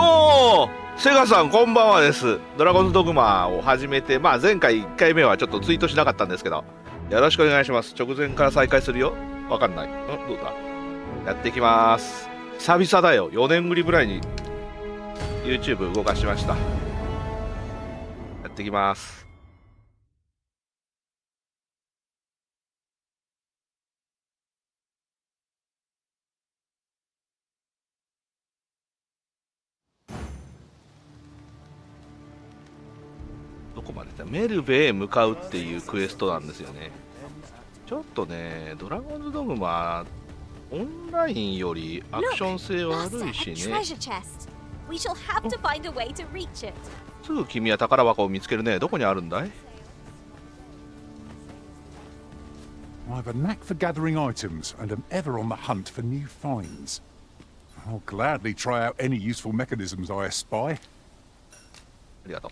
おお、セガさんこんばんはです。ドラゴンズドグマを始めて、前回1回目はちょっとツイートしなかったんですけど、よろしくお願いします。直前から再開するよ。わかんない。どうだ。やっていきます。久々だよ。4年ぶりぐらいに YouTube 動かしました。やっていきます。どこまでだ。メルベへ向かうっていうクエストなんですよね。ちょっとね、ドラゴンズドグマオンラインよりアクション性悪いしね。すぐ君は宝箱を見つけるね。どこにあるんだい？ I have a knack for gathering items and am ever on the hunt for new finds. I'll gladly try out any useful mechanisms I espy. ありがとう。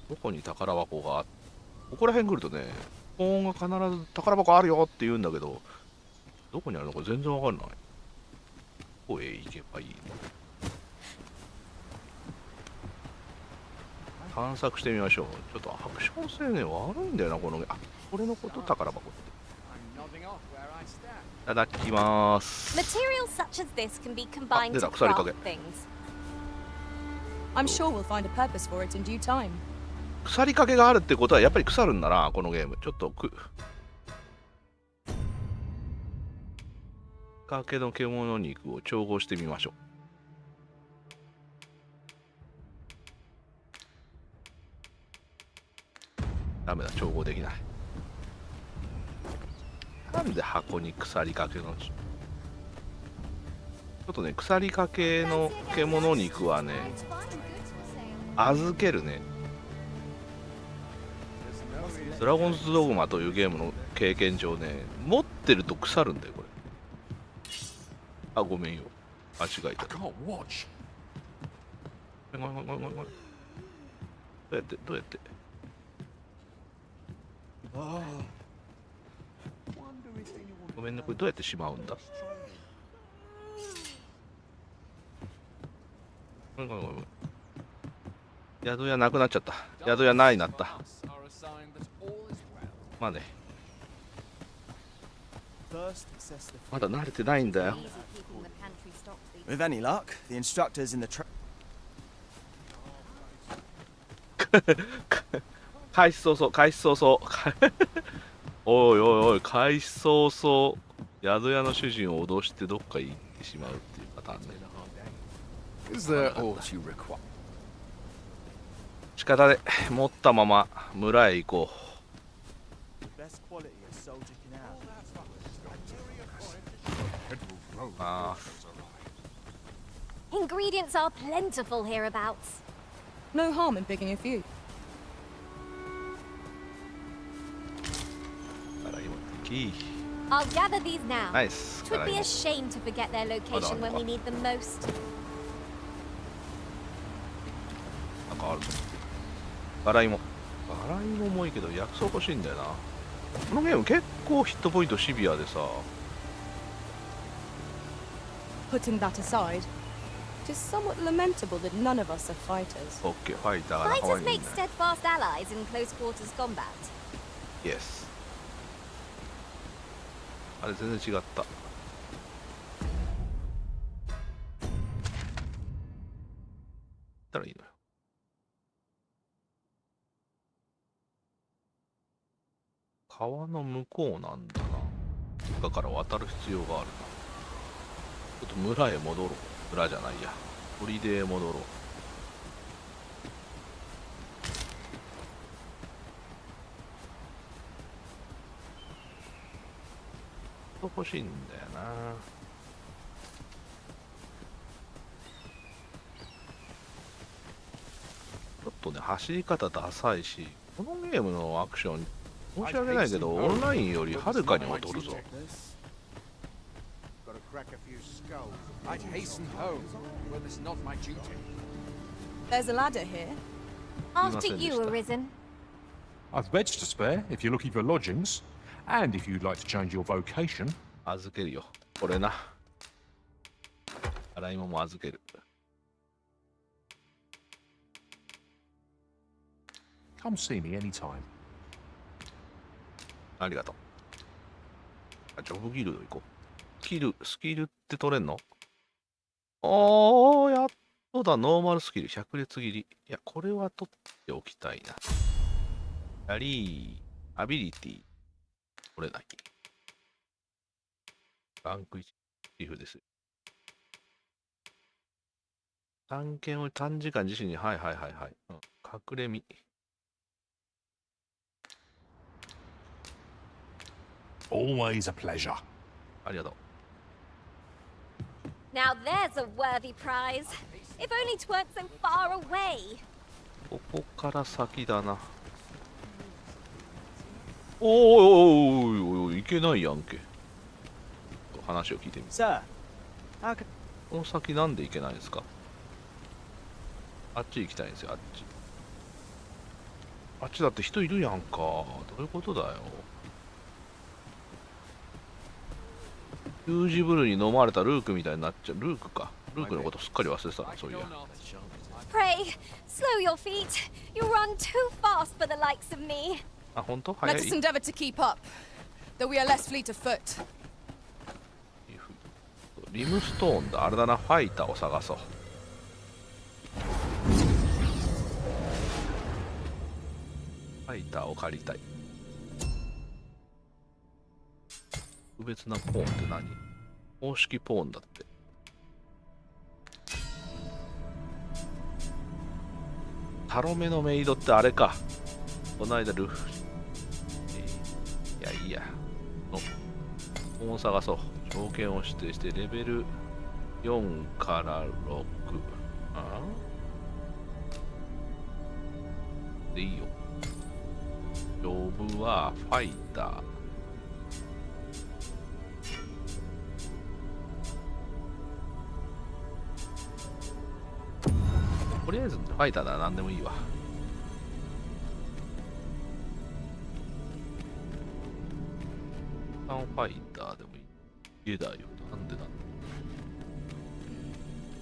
どこに宝箱があっ、ここら辺来るとね、ここが必ず宝箱あるよって言うんだけど、どこにあるのか全然わかんない。どこへ行けばいいの？探索してみましょう。ちょっとアクション性ね、悪いんだよな、この。あ、これのこと宝箱って。いただきます。あ、出た、腐りかけ。腐りかけがあるってことはやっぱり腐るんだな、このゲーム。ちょっとかけの獣肉を調合してみましょう。ダメだ、調合できない。なんで箱に腐りかけの、ちょっとね、腐りかけの獣肉はね、預けるね。ドラゴンズドグマというゲームの経験上ね、持ってると腐るんだよ、これ。あ、ごめんよ。間違えた。ごめん。どうやって。ごめんね、これどうやってしまうんだ。ごめん。宿屋なくなっちゃった。宿屋ないなった。まあね。まだ慣れてないんだよ。With any luck, the instructors in the開始早々おい開始早々宿屋の主人を脅してどっか行ってしまうっていうパターンね。仕方で持ったまま村へ行こう。ああ。Ingredients are plentiful hereabouts. No harm in picking a few. I'll gather these now. Nice. It would be a shame to forget their location when we need them most. なんかあるぞ。ガライモもいいけど薬草欲しいんだよな。このゲーム結構ヒットポイントシビアでさ。Putting that aside, it is somewhat lamentable that none of us are fighters. OK、ファイターが仲間 Fighters にいる make ね。 steadfast allies in close quarters combat. Yes。あれ全然違った。たらいいのよ。川の向こうなんだな。だから渡る必要があるな。ちょっと村へ戻ろう。村じゃないや。砦へ戻ろう。欲しいんだよな。ちょっとね、走り方ダサいし、このゲームのアクション申し訳ないけどオンラインよりはるかに劣るぞ。There's a ladder here. After you, Arisen. I've beds to spare if you're looking for lodgings, and if you'd like to change your vocation. 預けるよ。これな。洗い物も預ける。Come see me anytime. ありがとう。ジョブギルド行こう。スキルって取れんの？やっとだ、ノーマルスキル、100列切り。いや、これは取っておきたいな。アビリティ、取れない。ランク1、リフです。探検を短時間自身に、はい。うん、隠れ身。Always a pleasure. ありがとう。Now there's a worthy prize. If only 'tweren't so far away. ここから先だな。おい、いけないやんけ。話を聞いてみる。Sir, how can... この先なんでいけないんですか？あっち行きたいんですよ、あっち。あっちだって人いるやんか。どういうことだよ。ユージブルに飲まれたルークみたいになっちゃう。ルークか。ルークのことすっかり忘れてたな、そういや。Pray, slow your feet. You run too fast for the likes of me. あ、本当？早い。 Let us endeavour to keep up, though we are less fleet of foot. リムストーンだ。あれだな、ファイターを探そう。ファイターを借りたい。特別なポーンって何？公式ポーンだって。タロメのメイドってあれか。この間ルフ。いや。ポーンを探そう。条件を指定してレベル4から6。でいいよ。ジョブはファイター。とりあえずファイターなら何でもいいわ。ファイターでもいい。家だよ。なんでだ。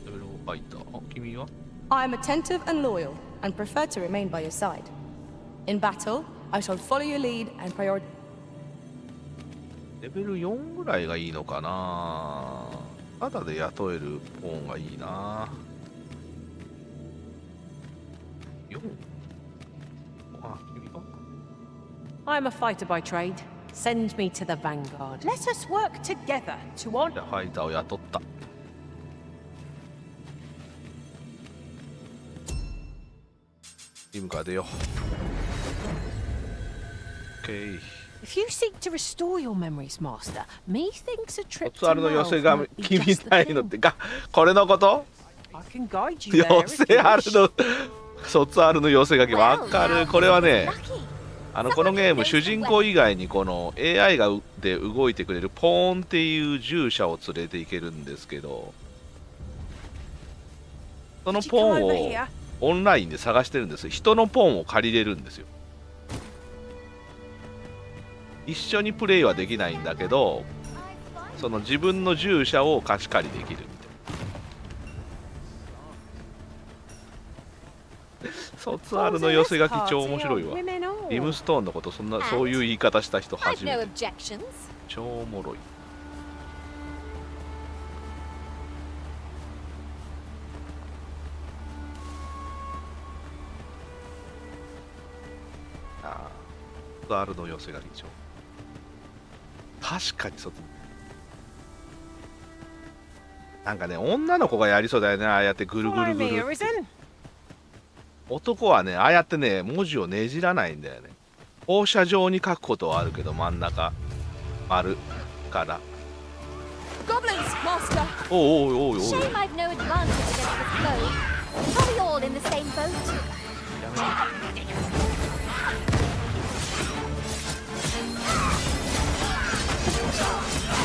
レベル5ファイター。あ、君は？ I am attentive and loyal, and prefer to remain by your side. In battle, I shall follow your lead and prioritize. レベル4ぐらいがいいのかな。ただで雇えるポーンがいいな。4？あ、君か？ I'm a fighter by trade. Send me to the vanguard. Let us work together to honor. じゃあファイターを雇った。チームから出よう。OK。If you seek to restore your memories, Master, methinks a trip 卒ア to ルの寄 Malv せが might be 君 just た the いのっ thing. てか、これのこと？ I can guide you 寄 there if せ you ある wish. の卒アルの寄せ書きわかる。これはね、 Lucky. このゲーム主人公以外にこの AI で動いてくれるポーンっていう従者を連れていけるんですけど、そのポーンをオンラインで探してるんです。人のポーンを借りれるんですよ。一緒にプレイはできないんだけど、その自分の従者を貸し借りできるみたいな。卒アルの寄せ書き超面白いわ。リムストーンのことそういう言い方した人 I've 初め no て。 objections. 超おもろい。ああ、卒アルの寄せ書き超。確かになんかね、女の子がやりそうだよね、ああやってぐるぐ Follow るぐ me, るって。 Arisen. 男はね、ああやってね、文字をねじらないんだよね。放射状に書くことはあるけど、真ん中丸から。 Goblins, Master! おうおうおうおう。 Shame I've no advantage against the flow. Are we all in the same boat?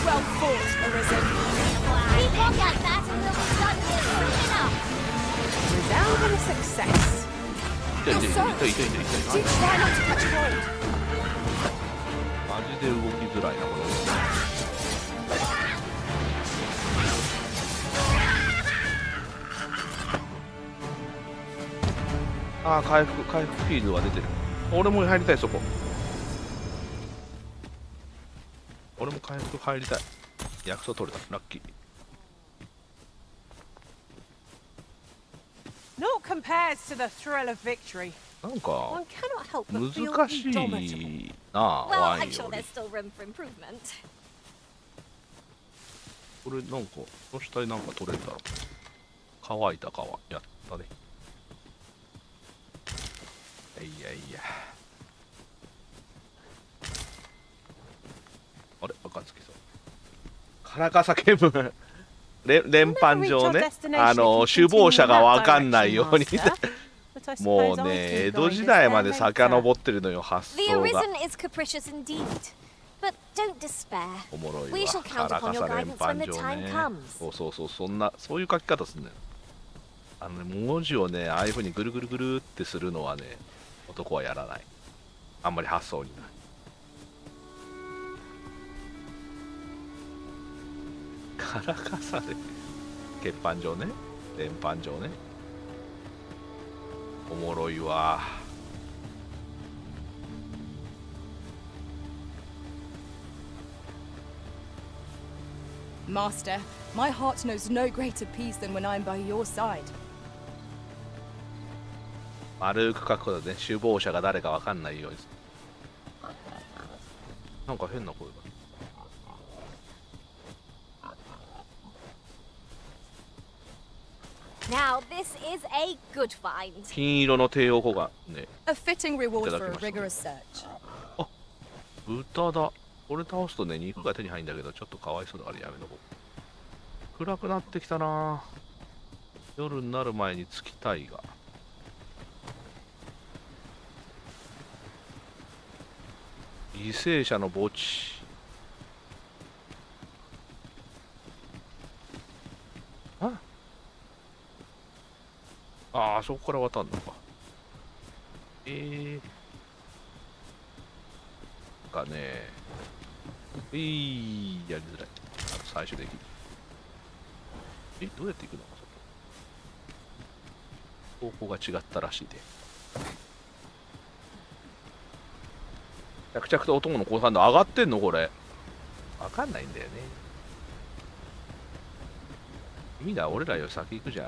Well fought, Arisen. Keep on like that and we'll be done here soon enough. Resounding success. 痛い痛い痛い痛い痛い痛い。 Do try not to catch cold. マジで動きづらいなこの。ああ、回復フィールドが出てる。俺も入りたい、そこ。俺も回復入りたい。薬草取れた、ラッキー。Not compares to the thrill of victory. なんか One cannot help but feel 難し indomitable. いな、 Well, ワイ I'm ン sure より。 there's still room for improvement. これなんか、その下になんか取れるだろう。乾いた皮、やったね。いやいや。あれ、赤つきそう。カラカサケム連番上ね、首謀者がわかんないように。もうね、江戸時代まで遡ってるのよ、発 The 想が。 Arisen is capricious indeed. But don't despair. おもろい We わ。 shall カ count ラ upon カ your サ連 guidance when 番 the 上 time ね。 comes. そういう書き方すんのよ。文字をね、ああいう風にぐるぐるぐるってするのはね、男はやらない。あんまり発想にない。カラカサで欠板状ね、連板状ね。おもろいわ。Master, my heart knows no greater peace than when I'm by your side. 丸く書くことでね、首謀者が誰かわかんないようにする。なんか変な声が。Now, this is a good find. 金色の帝王語がね、 A fitting reward for a いただきました。 rigorous search. 豚だ。これ倒すとね、肉が手に入るんだけど、ちょっとかわいそうだからやめとこう。暗くなってきたな。夜になる前に着きたいが。犠牲者の墓地。ああ、そこから渡るのか。がね、やりづらい。最終的に。どうやって行くの？方向が違ったらしいで。着々と男の好感度上がってんのこれ。わかんないんだよね。意味だ、俺らより先行くじゃん。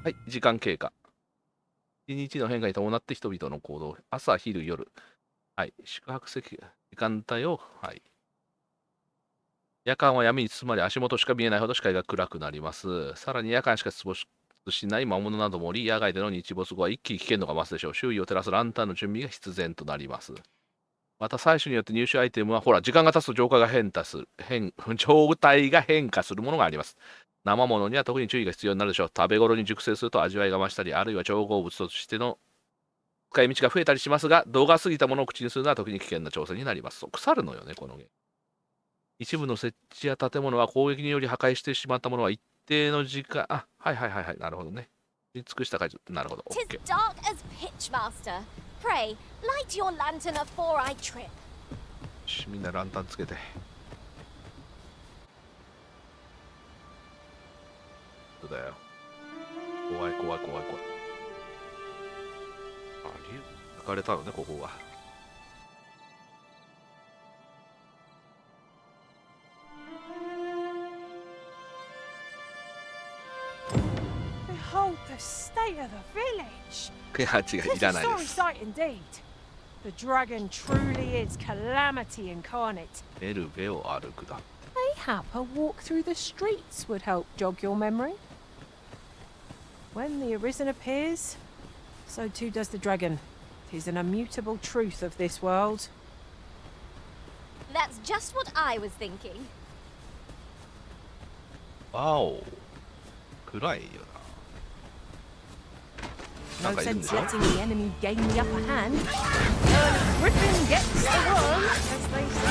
はい、時間経過。一日の変化に伴って人々の行動。朝、昼、夜。はい、宿泊時間帯を、はい。夜間は闇に包まれ足元しか見えないほど視界が暗くなります。さらに夜間しか出没しない魔物などもおり、野外での日没後は一気に危険度が増すでしょう。周囲を照らすランタンの準備が必然となります。また、採取によって入手アイテムは、ほら、時間が経つと状態が変化するものがあります。生物には特に注意が必要になるでしょう。食べ頃に熟成すると味わいが増したり、あるいは調合物としての使い道が増えたりしますが、度が過ぎたものを口にするのは時に危険な挑戦になります。腐るのよね、このゲーム。一部の設置や建物は攻撃により破壊してしまったものは一定の時間、はい、なるほどね。尽くした回数、なるほど。 'Tis OK。 dark as pitch, Master. Pray, light your lantern afore I trip. よし、みんなランタンつけて。そうだよ。怖い。あ、竜焼かれたのね、ここが。Behold the state of the village. いや、違う、い 'Tis ら a ないで sorry す。 sight indeed. The dragon truly is calamity incarnate. エルベを歩くだ。Mayhap a walk through the streets would help jog your memory. When the Arisen appears, so too does the dragon. 'Tis an immutable truth of this world. That's just what I was thinking. わお。暗いよな。な No んかいるん sense でしょ？ letting the enemy gain the upper hand. Griffin gets the worm, as they say.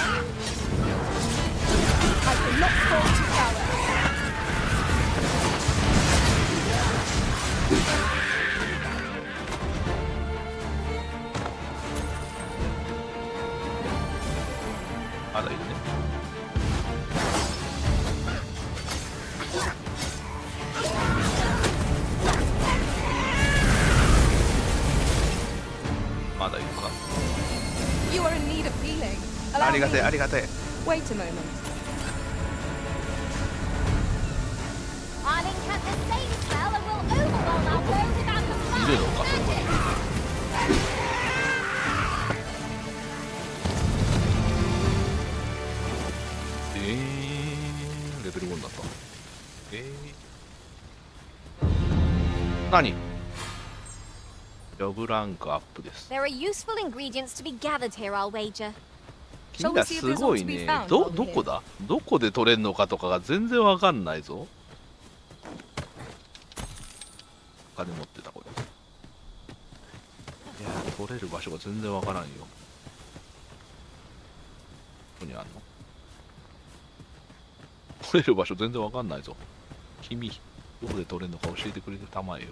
I will not fall to power. まだいるね。ありがてえありがてえ。 Wait a moment. I'll encamp the same spell and we'll overwhelm our foes without the いるのかそこ magic. に。レベル5になった。何？ジョブランクアップです。 There are useful ingredients to be gathered here, I'll wager. 君らすごいね。どこだ？どこで取れんのかとかが全然わかんないぞ。お金持ってたこれ。いやー、取れる場所が全然わからんよ。どこにあんの？取れる場所全然わかんないぞ。君、どこで取れるのか教えてくれてたまえよ。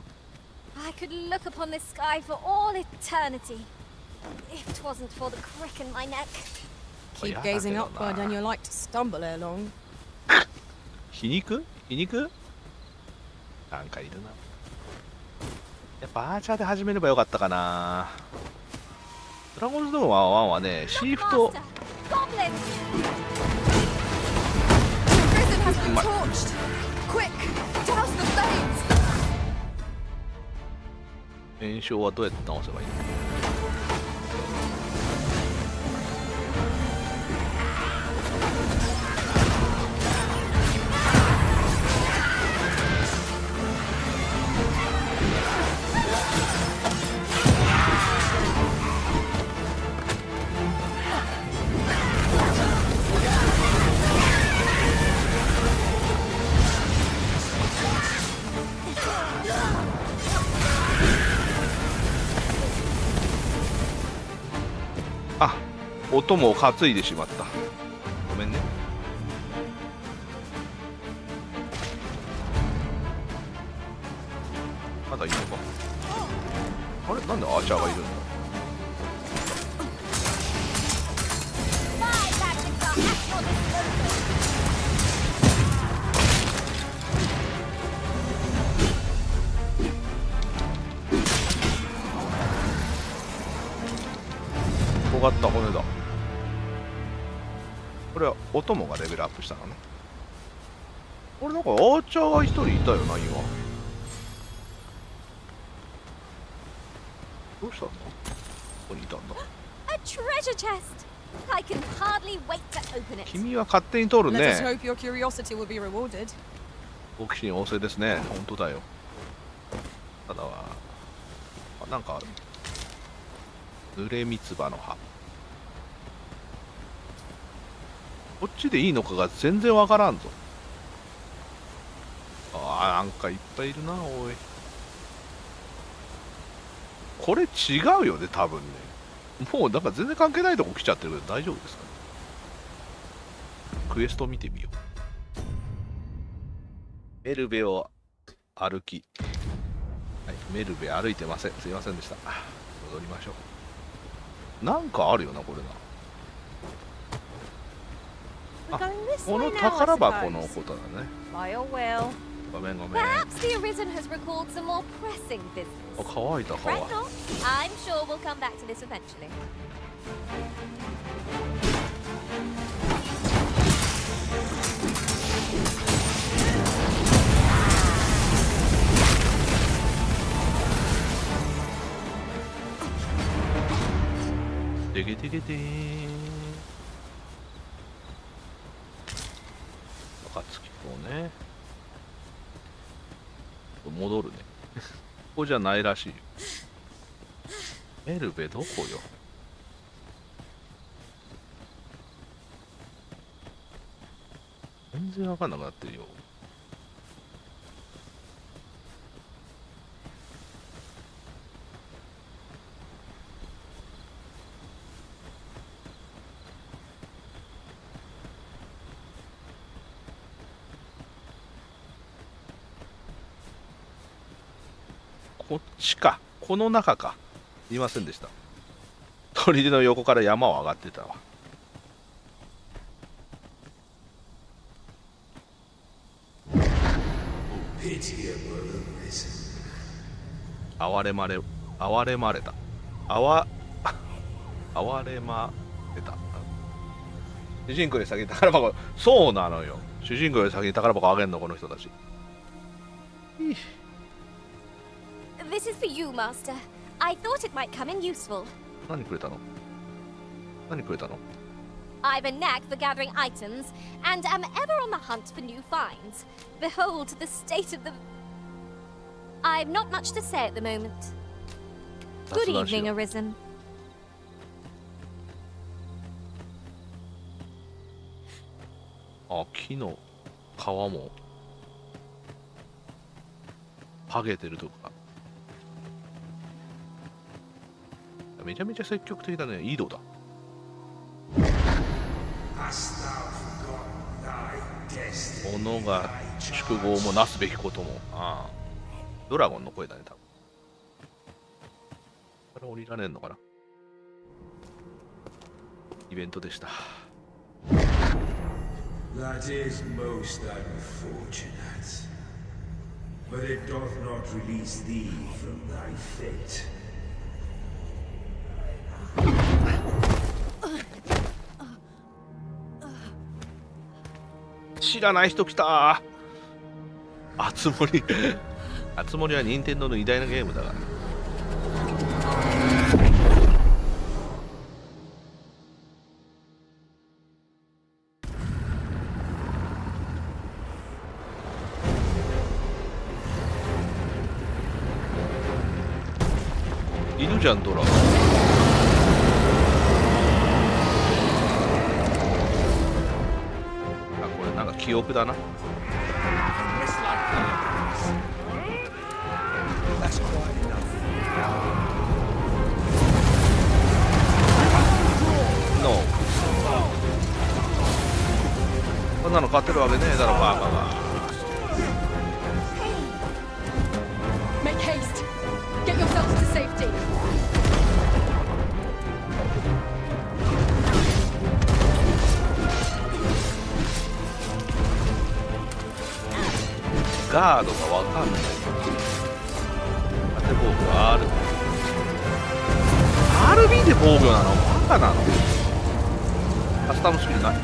I could look upon this sky for all eternity. If it wasn't for the crick in my neck. Keep gazing upward and you're like to stumble ere long. 皮肉？皮肉？なんかいるな。やっぱアーチャーで始めればよかったかな。ドラゴンズドグマ1はね、シーフト。 Master, goblins! Prison has been torched! Quick! Douse the flames! 炎症はどうやって直せばいいの？あ、音も担いでしまった。ごめんね。まだいいのか。あれ、なんでアーチャーがいるんだ。 My tactics are at your disposal. 尖った骨だ。これはお供がレベルアップしたのね。これなんかアーチャーが一人いたよな今。どうしたんだ？ここにいたんだ。 A treasure chest. I can hardly wait to open it. 君は勝手に取る Let us ね。 hope your curiosity will be rewarded. 好奇心旺盛ですね。本当だよ。ただはなんかある。濡れ三つ葉の葉。こっちでいいのかが全然わからんぞ。ああ、なんかいっぱいいるな、おい。これ違うよね、多分ね。もうなんか全然関係ないとこ来ちゃってるけど大丈夫ですかね。クエスト見てみよう。メルベを歩き。はい、メルベ歩いてません。すいませんでした。戻りましょう。なんかあるよな、これな。あ、この宝箱のことだね。 By your will. ごめんごめん。 Perhaps the Arisen has recalled some more pressing business. あ、乾いた Fret 皮。 not. I'm sure we'll come back to this eventually. でげでげでーん。暁こうね。戻るね。ここじゃないらしいよ。メルベどこよ。全然わかんなくなってるよ。こっちか。この中か。いませんでした。砦の横から山を上がってたわ。哀れまれた。哀れまれた。主人公より先に宝箱、そうなのよ。主人公より先に宝箱あげんの、この人たち。This is for you, Master. I thought it might come in useful. 何くれたの？何くれたの？ I've a knack for gathering items, and am ever on the hunt for new finds. Behold the state of the... I've not much to say at the moment. Good evening, Arisen. あ、木の皮も剥げてるとか。めちゃめちゃ積極的だね。井戸だ。物が宿業もなすべきことも。ああ、ドラゴンの声だね、多分。これ降りられんのかな。イベントでした。That is most unfortunate. But it doth not release thee from thy fate. 知らない人来た。あつ森あつ森は任天堂の偉大なゲームだから。いるじゃんドラ。記憶だな。のこんなの勝てるわけねえだろバーカが。Make haste. Get yourselves to safety. ガードがわかんない。当て防御 RB で防御なの？バカなの？カスタムスキルない。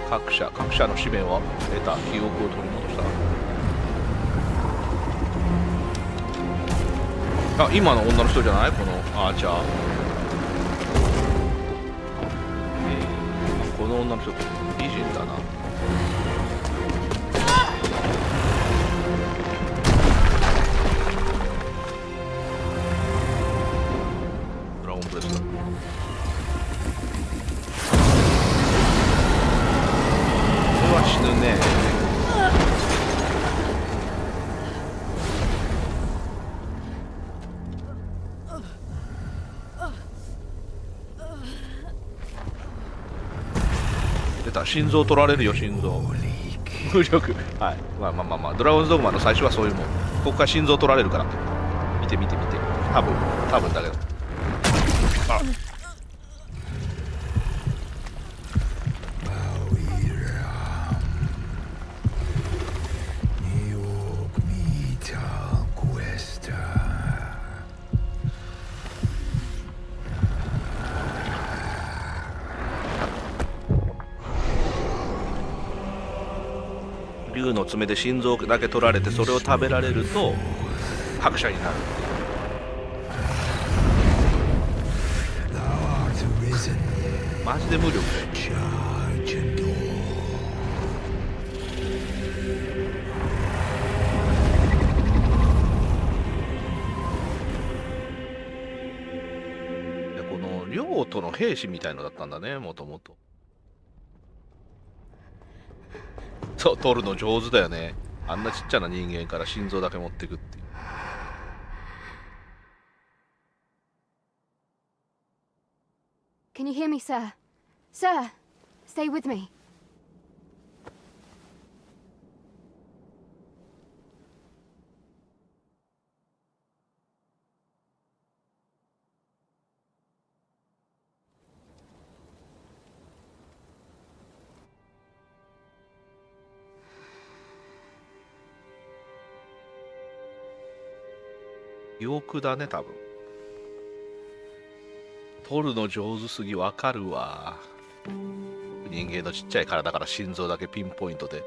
各社の紙面は得た。記憶を取り戻した。あ、今の女の人じゃない？このアーチャー。この女の人美人だな。ドラゴンブレスだ。これは死ぬね。心臓取られるよ。心臓無力。はい、まあドラゴンズドグマの最初はそういうもん。ここから心臓取られるから見て多分だけど。あ、竜の爪で心臓だけ取られて、それを食べられると拍車になる。マジで無力だよ。この領土の兵士みたいのだったんだね、もともと。そう、取るの上手だよね。あんなちっちゃな人間から心臓だけ持ってくっていう。Can you hear me, sir? Sir, stay with me. 記憶だね、多分。取るの上手すぎわかるわ。人間のちっちゃい体から心臓だけピンポイントで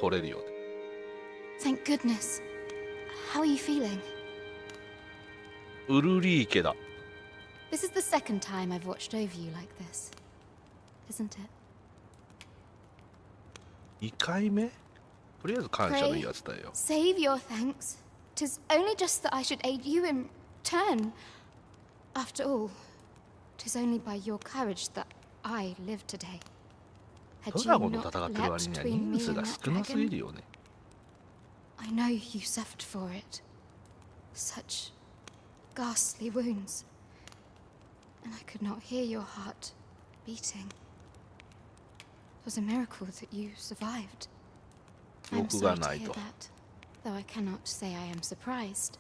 取れるよね。 Thank goodness. How are you feeling? ウルリー家だ。 This is the second time I've watched over you like this, isn't it? 2回目？とりあえず感謝のいいやつだよ。 Save your thanks. 'Tis only just that I should aid you in turn. After all, 'tis only by your courage that I live today. ド Had ラ you ゴンと not 戦ってる割 leapt には between 人 me 数 and が that 少なすぎ dragon, るよね。 I know you suffered for it. Such ghastly wounds. And I could not hear your heart beating. It was a miracle that you survived. I'm 僕が sorry な to い hear と。 that, though I cannot say I am surprised.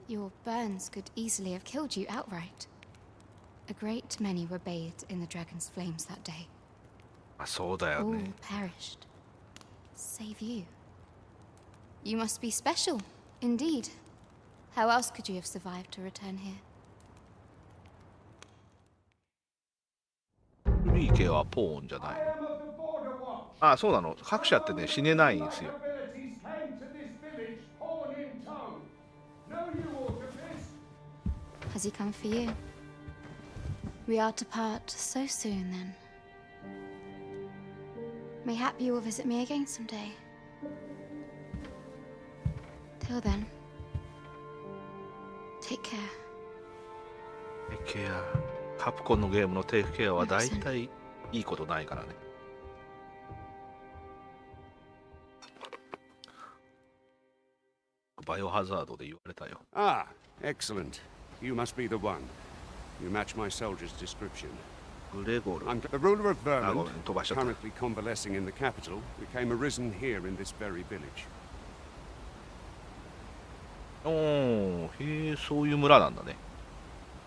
Your burns could easily have killed you outright. A great many were bathed in the dragon's flames that day. あ、そうだよ All ね。 perished. Save you. You must be special, indeed. How else could you have survived to return here? ウルリー家はポーンじゃない。あ、そうなの。各社ってね、死ねないんですよ。 Has he come for you? We are to part so soon, then. Mayhap you will visit me again someday. Till then, take care. テイクケア。カプコンのゲームのテイクケアは大体いいことないからね。バイオハザードで言われたよ。 Ah, excellent. You must be the one. You match my soldier's description. グレゴル。 I'm the ruler of あ、ご Vermont, めん、飛ばしちゃった。 currently convalescing in the capital, became arisen here in this very village. おー、へえ、そういう村なんだね。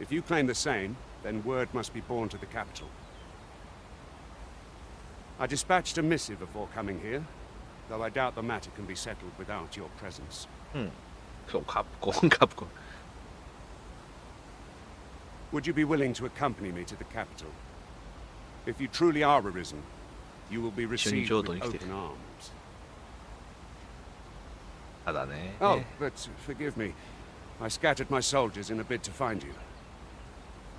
If you claim the same, then word must be borne to the capital. I dispatched a missive before coming here, though I doubt the matter can be settled without your presence. うん。そう、カプコン、カプコン。 Would you be willing to accompany me to the capital? If you truly are arisen, you will be received with open arms. ただね。 Oh, but forgive me. I scattered my soldiers in a bid to find you.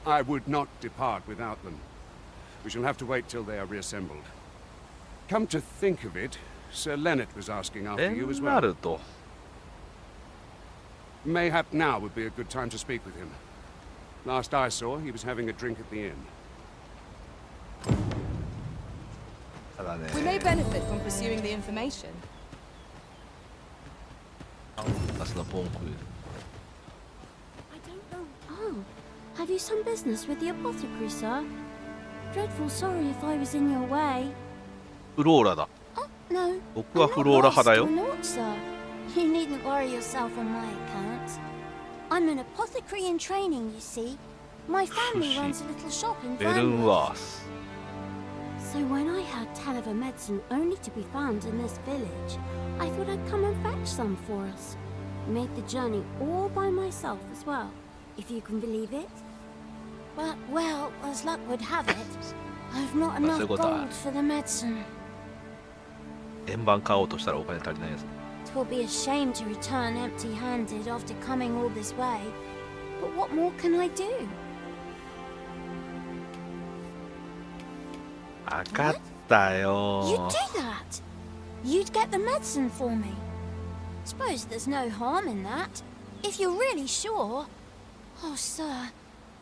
I would not depart without them. We shall have to wait till they are reassembled. Come to think of it, Sir Leonard was asking after you as な well. ると。 Mayhap now would be a good time to speak with him. Last I saw, he was having a drink at the inn. ただね。 We may benefit from pursuing the information. ガスのポンク。 I don't know. Oh, have you some business with the apothecary, sir? Dreadful sorry if I was in your way. フローラだ。 Oh, no. 僕はフローラ派だよ。 I'm not lost or naught, sir. You needn't worry yourself on my account. I'm an apothecary in training, you see. My family runs a little shop in ベルン Vermont. ワース。 So when I heard tell of a medicine only to be found in this village, I thought I'd come and fetch some for us. Made the journey all by myself as well, if you can believe it. But, well, as luck would have it, I've not enough gold for the medicine. 円盤買おうとしたらお金足りないやつ。 It will be a shame to return empty-handed after coming all this way. But what more can I do? わかったよ。 You'd do that? You'd get the medicine for me? Suppose there's no harm in that. If you're really sure. Oh, sir,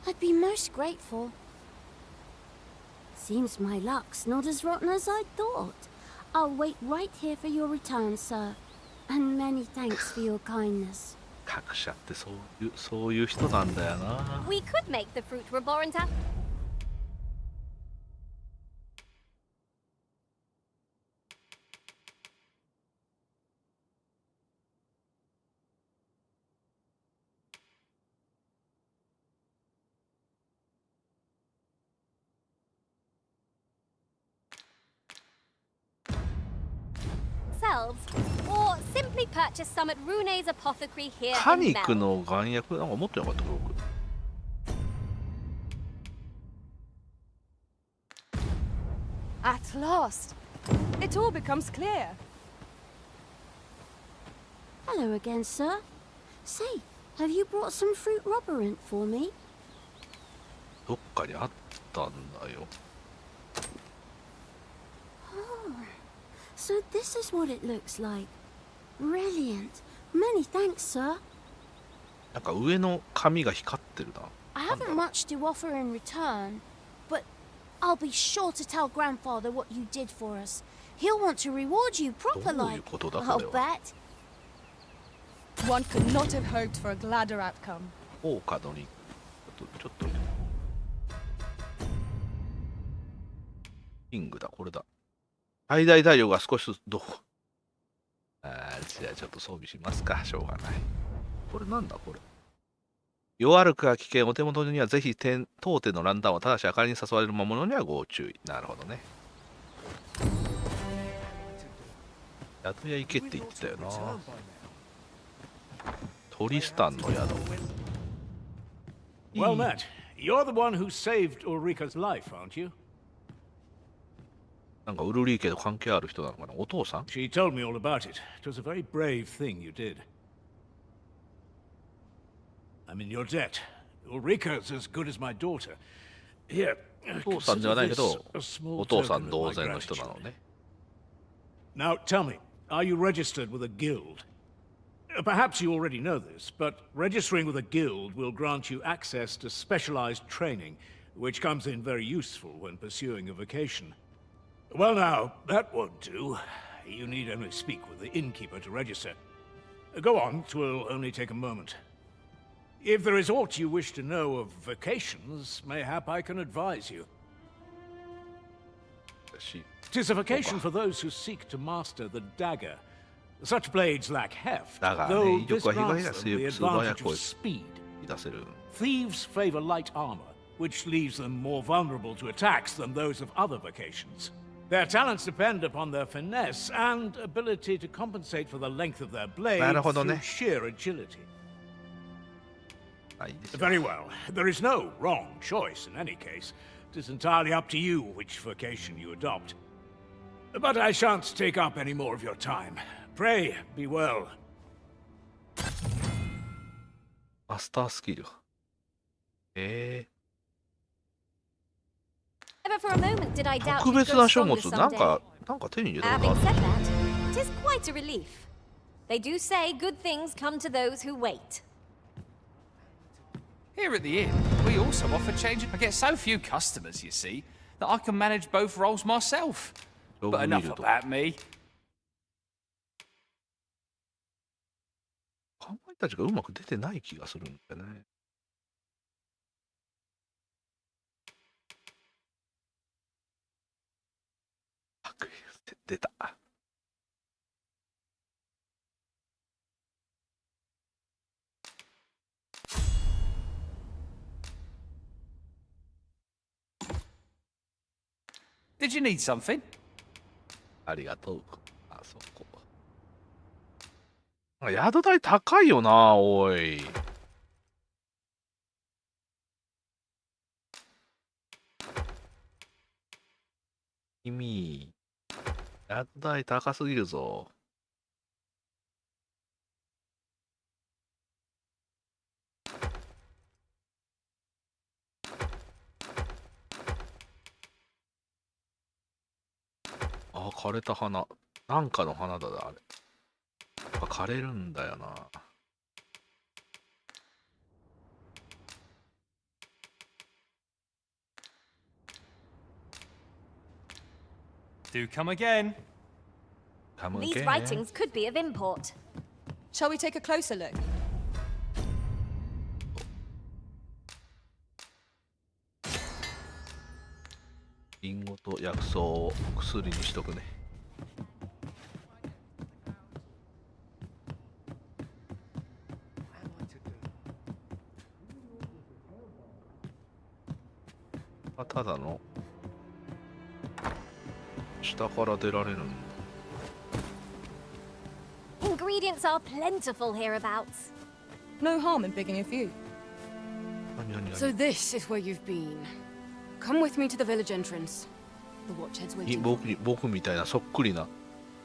I'd be most grateful. Seems my luck's not as rotten as I thought. I'll wait right here for your return, sir. And many thanks for your kindness. 各社ってそういう人なんだよな。 We could make the fruit reborn tap. Or simply purchase some at Rune's apothecary here パ in ニック Mel. の丸薬なんか持ってなかったか僕。At last, it all becomes clear. Hello again, sir. Say, have you brought some fruit robberant for me? どっかにあったんだよ。Oh, so this is what it looks like. Brilliant. Many thanks, sir. なんか上の紙が光ってるな。 I haven't much to offer in return, but I'll be sure to tell Grandfather what you did for us. He'll want to reward you proper どういう like. ことだ I'll これは。 bet. One could not have hoped for a gladder outcome. オーカドにちょっとキングだ、これだ。最大体力が少しずつじゃあちょっと装備しますか。しょうがない。これなんだこれ。弱るか危険、お手元にはぜひ当店のランタンをただし明かりに誘われる魔物にはご注意。なるほどね。宿屋行けって言ってたよな。トリスタンの宿。Well met. You're the one who saved Ulrika's life, aren't you? なんかウルリー家と関係ある人なのかな。お父さん She told me all about it. It was a very brave thing you did. I'm in your debt. Ulrika's as good as my daughter. Here, お父さんではないけ consider ど this a small お父さ token ん of 同 my 然の人なの gratitude. ね。 Now, tell me, are you registered with a guild? Perhaps you already know this, but registering with a guild will grant you access to specialized training, which comes in very useful when pursuing a vocation. Well now, that won't do. You need only speak with the innkeeper to register. Go on, 'twill only take a moment. If there is aught you wish to know of vocations, mayhap I can advise you. 'Tis a vocation for those who seek to master the dagger. Such blades lack heft, だが though ね、 this よくは被害 grants が them 素 the 早 advantage く of speed. 出せる。 Thieves favor light armor, which leaves them more vulnerable to attacks than those of other vocations. Their talents depend upon their finesse and ability to compensate for the length of their blade なるほど through ね。 sheer agility. あ、いいですよ。 Very well. There is no wrong choice in any case. It is entirely up to you which vocation you adopt. But I shan't take up any more of your time. Pray, be well. マスタースキル。Never for a moment did I doubt 特 you'd 別 grow な書 stronger 物、なん someday. か手に入れたこと Having あ said る。 that, it is quite a relief. They do say good things come to those who wait. Here at the inn, we also offer change. I get so few customers, you see, that I can manage both roles myself. But enough about me. かまいたちがうまく出てない気がするんだよね。出た。Did you need something? ありがとう。あそこ。宿代高いよな、おい。君、宿代高すぎるぞ。あ、枯れた花。なんかの花だな、あれ。やっぱ枯れるんだよな。Do come again. Come These again. writings could be of import. Shall we take a closer look? リンゴと薬草を薬にしとくね。ただの下から出られるんだ。 Ingredients are plentiful hereabouts. No harm in picking a few.何 So this is where you've been. Come with me to the village entrance. the watchheads waiting. 僕みたいなそっくりな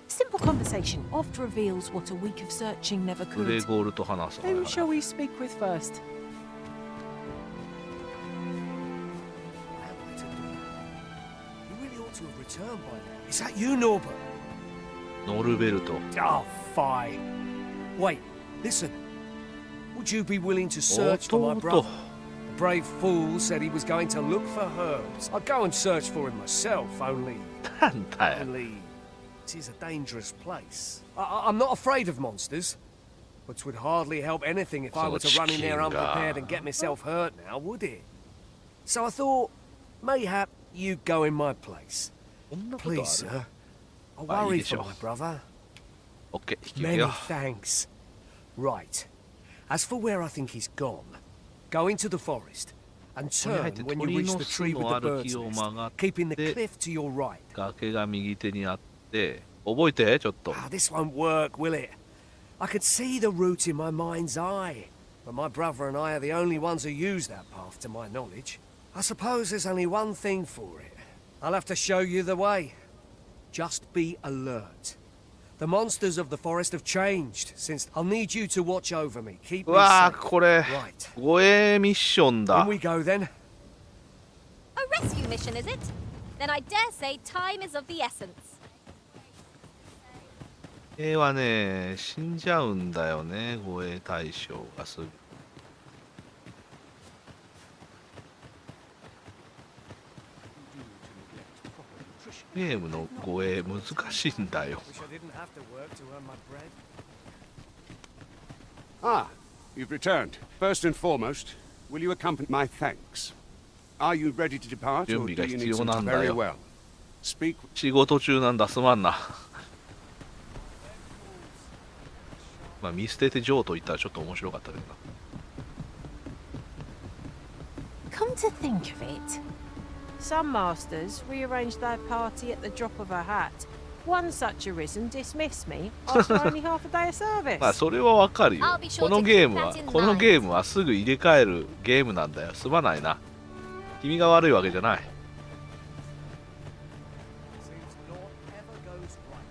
Simple conversation oft reveals what a week of searching never グレ could. ゴールと話す。はい Who はい shall we speak with first? You really ought to have returned by now. Is that you, Norbert? ノルベルト。 Oh, fine. Wait, listen. Would you be willing to search for my brother? The brave fool said he was going to look for herbs. I'd go and search for him myself, only... なんだよ。 Only... It is a dangerous place. I'm not afraid of monsters. But it would hardly help anything if I were to run in there unprepared and get myself hurt now, would it? So I thought, mayhap you'd go in my place. Please, sir. I worry for my brother. OK、引き受け Many よう。 thanks. Right. As for where I think he's gone, go into the forest and ここに入っ turn て when you 鳥 reach の the 巣 tree の with あ the る bird's 木を曲が nest, っ keeping the て cliff to your right. 崖が右手にあって覚えてちょっと。 Ah, this won't work, will it? I could see the route in my mind's eye, but my brother and I are the only ones who use that path to my knowledge. I suppose there's only one thing for it. I'll have to show you the way. Just be alert. The monsters of the forest have changed since I'll need you to watch over me. Keep う me わー safe. これ Right. 護衛ミッションだ In。we go then. A rescue mission, is it? Then I dare say time is of the essence. はね死んじゃうんだよね護衛対象がすぐ。ゲームの護衛難しいんだよ。 Wish I didn't have to work to earn my bread. Ah, you've returned. First and foremost, will you accompany my thanks? Are you ready to depart, or do 準備が you 必 need 要 some なんだ very よ。 well? Speak. 仕事中なんだすまんな。まあ見捨ててジョーと言ったらちょっと面白かったけどな。 Come to think of it, some masters rearrange their party at the drop of a hat. One such arisen dismissed me after only half a day of service. まあそれはわかるよ I'll be sure この to ゲー keep ムは that in この mind. ゲームはすぐ入れ替えるゲームなんだよすまないな君が悪いわけじゃない Seems naught ever goes right.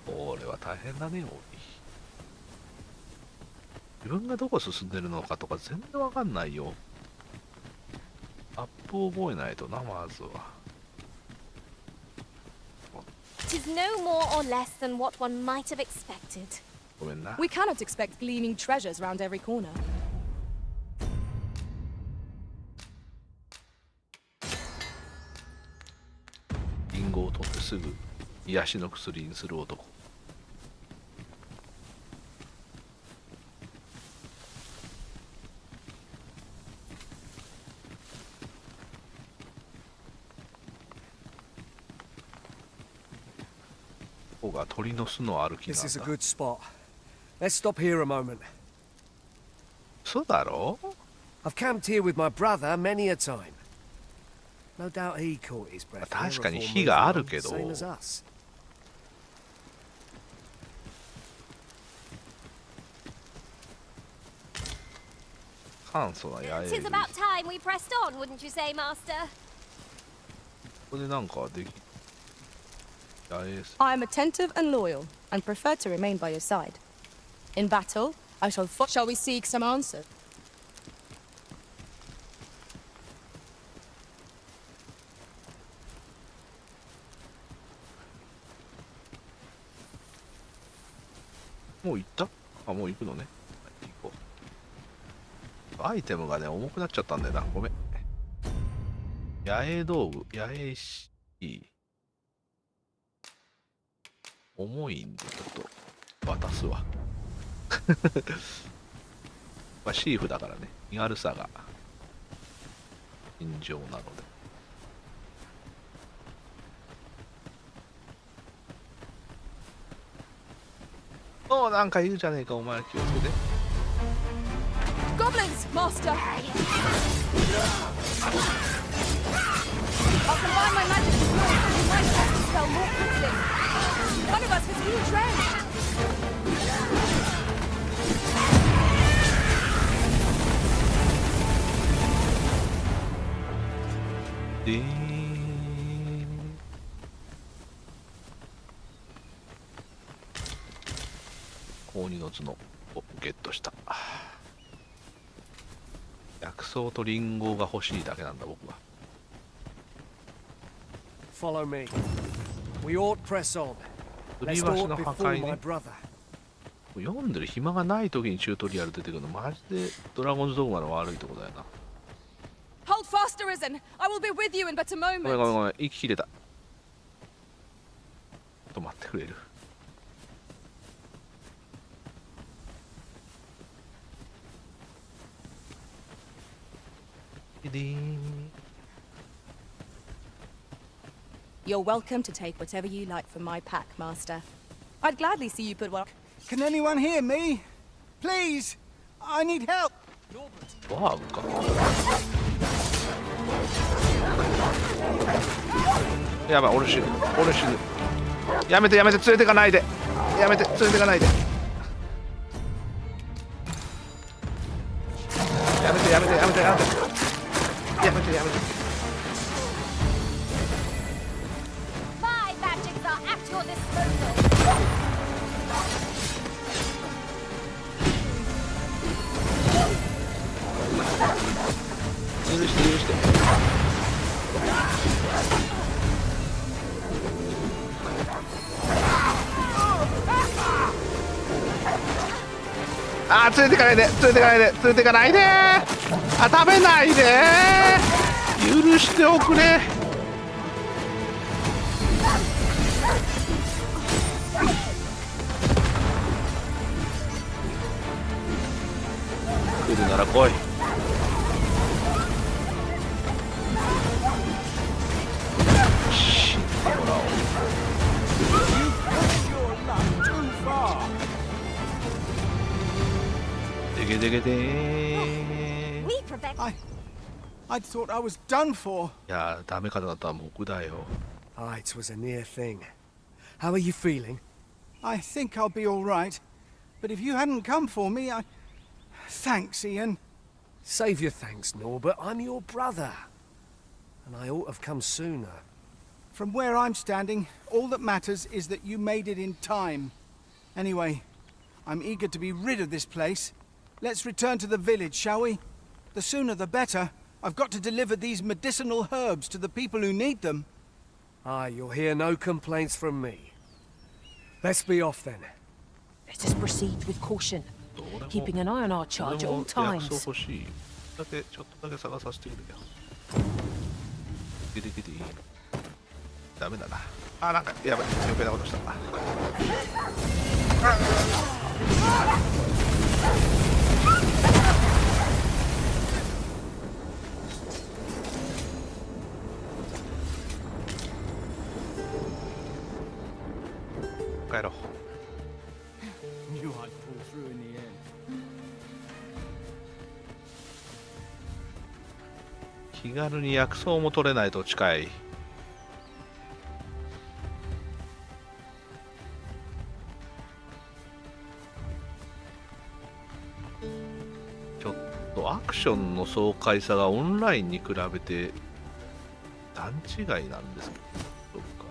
これは大変だねおい自分がどこ進んでるのかとか全然わかんないよアップを覚えないとなまずは 'Tis no more or less than what one might have expected. ごめんな We cannot expect gleaming treasures round every corner. リンゴを取ってすぐ癒しの薬にする男ここが鳥の巣の歩きなん This is a だ good spot. Let's stop here a moment. そうだろ I've camped here with my brother many a time. No doubt he caught his breath. 確かに here 火 before があ moving る on, けど same as us. 簡素な八重 'Tis こ about time we pressed on, wouldn't you say, Master? こでなんかでき八重 I am attentive and loyal, and prefer to remain by your side. In battle, I shall Shall we seek some answer? もう行ったあもう行くのね行こうアイテムがね重くなっちゃったんだよなごめん八重道具八重石重いんでちょっと渡すわまあシーフだからね身軽さが尋常なのでおなんかいるじゃねえかお前気をつけて Goblins, Master! I'll combine my magic with yours, so you might cast the spell more quickly. One of us has been drowned. 鬼の角をゲットした。薬草とリンゴが欲しいだけなんだ僕は。Follow me. We ought press on. 吊り橋の破壊ね。読んでる暇がない時にチュートリアル出てくるのマジでドラゴンズドグマの悪いとこだよな。Hold fast, Arisen. I will be with you in but a ごめん moment. ごめんごめん、息切れた。止まってくれる。You're welcome to take whatever you like from my pack, Master. I'd gladly see you put one. Can anyone hear me? Please! I need help! ワーグか。やばい、俺死ぬ。俺死ぬ。やめてやめて、連れてかないで。やめて、連れてかないで。やめてやめてやめてやめて。やめてやめて。My magics are at your disposal. 許して許して。あー、連れてかないで連れてかないで連れてかないで。あ、食べないで。許しておくれ。来るなら来い。死んでもらおう。でげでげでー。 We prevent. I thought I was done for. いやー、ダメかとなったら僕だよ。Ah, it was a near thing. How are you feeling? I think I'll be all right. But if you hadn't come for me, I... Thanks, Ian. Save your thanks, Norbert. I'm your brother. And I ought to have come sooner. From where I'm standing, all that matters is that you made it in time. Anyway, I'm eager to be rid of this place. Let's return to the village, shall we? The sooner the better. I've got to deliver these medicinal herbs to the people who need them. Ah, you'll hear no complaints from me. Let's be off then. Let us proceed with caution, keeping an eye on our charge at all 薬草 times. 欲しい。だけちょっとだけ探させてくれよ。ゲデゲデ。ダメだな。あ、なんかやばい、余計なことした。帰ろう。Knew I'd pull through in the end. 気軽に薬草も取れないと近い。ちょっとアクションの爽快さがオンラインに比べて段違いなんですけど、どうか。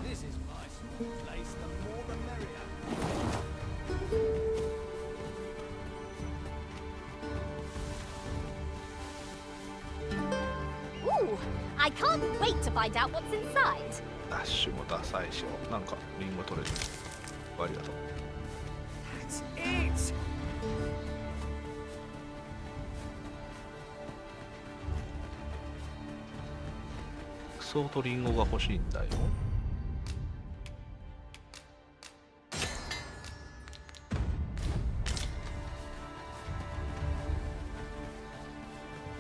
This is my small place, the more the merrier. Ooh, I can't wait to find out what's inside. ダッシュもダサいし、なんかリンゴ取れる。ありがとう。 That's it! 薬草とリンゴが欲しいんだよ。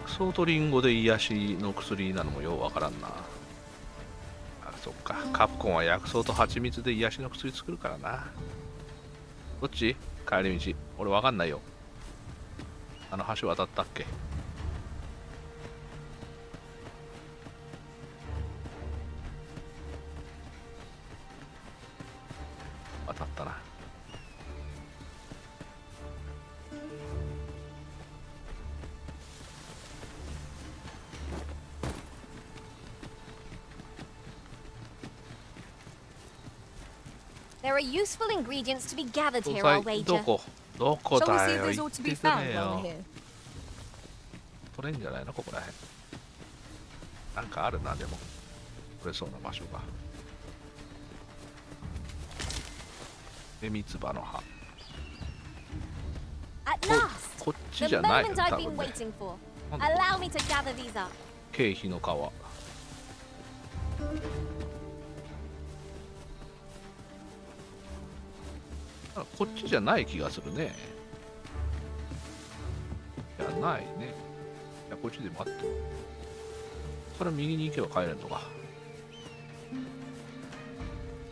薬草とリンゴで癒しの薬なのもようわからんな。あ、そっか。カプコンは薬草と蜂蜜で癒しの薬作るからな。どっち？帰り道。俺わかんないよ。あの橋渡ったっけ？ There are useful ingredients to be gathered 素 here, 材 I'll wager. どこ Shall we だ see よ if there's 言 ought っ to て be く found れ while よ we're here? 取れんじゃないのここらへん。なんかあるな、でも取れそうな場所が。で、三つ葉の葉。 At last! こっち The じゃない moment の I've 多 been 分ね。 waiting for. Allow me to gather these up. 経費の皮。あ、こっちじゃない気がするね。じゃないね。いや、こっちで待って。それ右に行けば帰れるのか。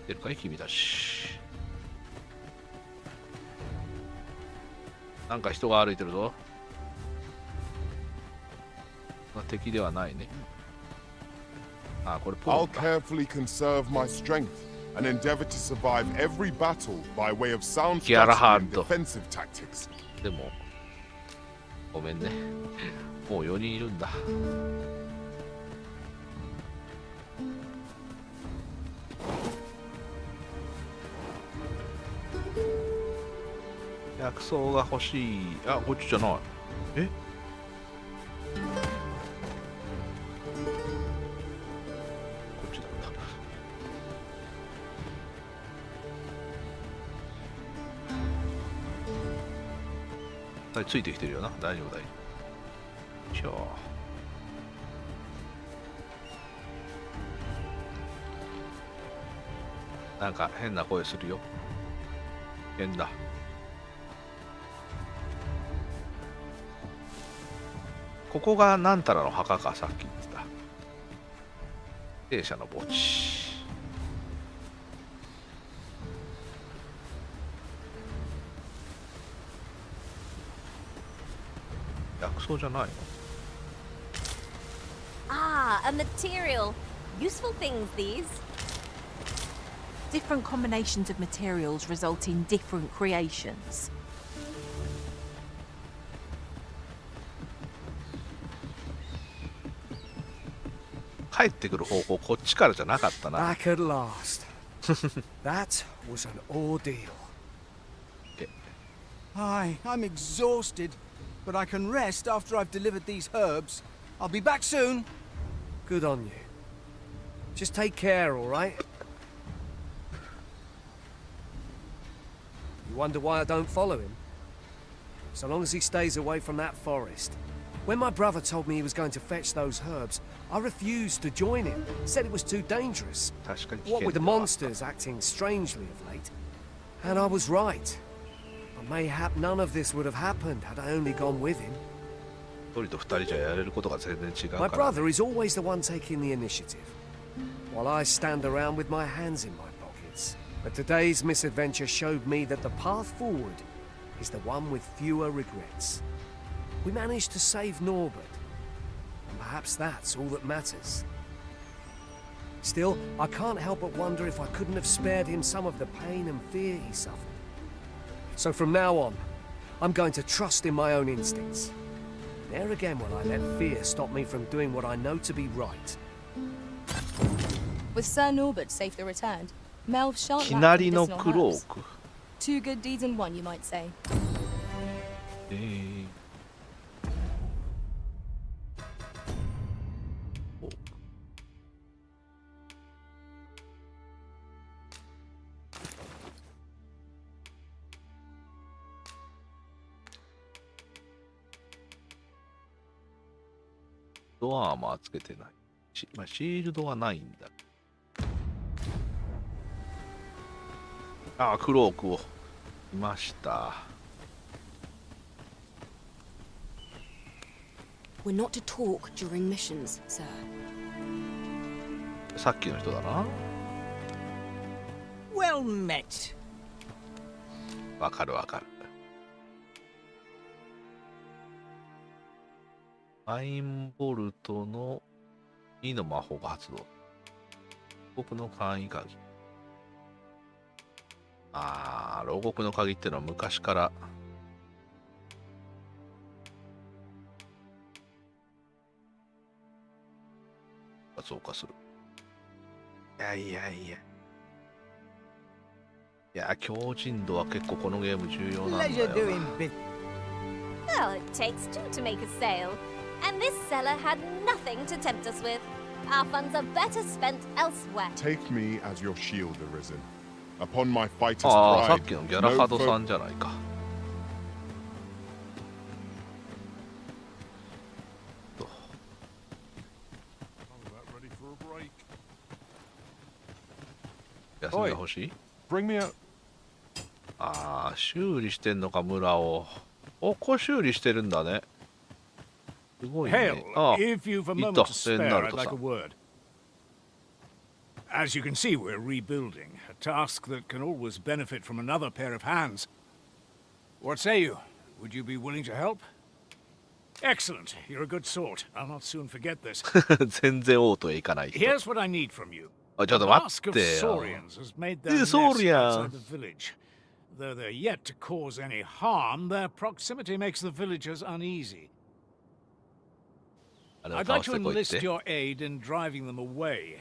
出るかい君たち。なんか人が歩いてるぞ。敵ではないね。あ、これポ I'll ンか。 carefully conserve my strength and endeavor to survive every battle by way of sound Chiara strategy and Hard. defensive tactics. でも、ごめんね。もう4人いるんだ。薬草が欲しい。あ、こっちじゃない。え、こっちだった。はい、ついてきてるよな。大丈夫、大丈夫。よいしょ。なんか変な声するよ。変だ。ここがなんたらの墓か、さっき言ってた。弊社の墓地。薬草じゃないの？ Ah, a material. Useful things, these. Different combinations of materials result in different creations. 帰ってくる方向、こっちからじゃなかったな。 Back at last. That was an ordeal. Aye, I'm exhausted, but I can rest after I've delivered these herbs. I'll be back soon. Good on you. Just take care, all right? You wonder why I don't follow him? So long as he stays away from that forest. When my brother told me he was going to fetch those herbs, I refused to join him. Said it was too dangerous. What with the monsters acting strangely of late. And I was right. But mayhap none of this would have happened had I only gone with him. 一人と二人じゃやれることが全然違うから。 My brother is always the one taking the initiative, while I stand around with my hands in my pockets. But today's misadventure showed me that the path forward is the one with fewer regrets. We managed to save Norbert, and perhaps that's all that matters. Still, I can't help but wonder if I couldn't have spared him some of the pain and fear he suffered. So from now on, I'm going to trust in my own instincts. Ne'er again will I let fear stop me from doing what I know to be right. With Sir Norbert safely returned, Melv shan't き lack なりの medicinal クロー herbs. ク。 Two good deeds in one, you might say. ドアーマーつけてない。まあ、シールドはないんだ。ああ、クロークをいました。 We're not to talk during missions, sir. さっきの人だな。 Well met. わかるわかる。アインボルトの2の魔法が発動。僕の簡易鍵。ああ、牢獄の鍵ってのは昔から増加する。いやいやいや。いや、強靭度は結構このゲーム重要なんだ Pleasure よな。 doing business. Well, it takes two to make a sale. And this seller had nothing to tempt us with. Our funds are better spent elsewhere. Take me as your shield, Arisen. Upon my fighter's ああ、さっ pride, きのギャラハドさ no んじゃないか。休みが欲しい？ Bring me out. ああ、修理してんのか、村を。ここ修理してるんだね。すごいね。 Hale, ああ、 if you've a い moment た、 to レンナ spare, ル I'd ト like さ a ん。 word. As you can see, we're rebuilding, a task that can always benefit from another pair of hands. What say you? Would you be willing to help? Excellent. You're a good sort. I'll not soon forget this. 全然オートへ行かない人。 Here's what I need from you. あ、ちょっ The と待 mask っ of てよ。 Saurians has made their nest outside the village. Though they're yet to cause any harm, their proximity makes the villagers uneasy. あれを I'd 倒 like し to てこいっ enlist て。 your aid in driving them away.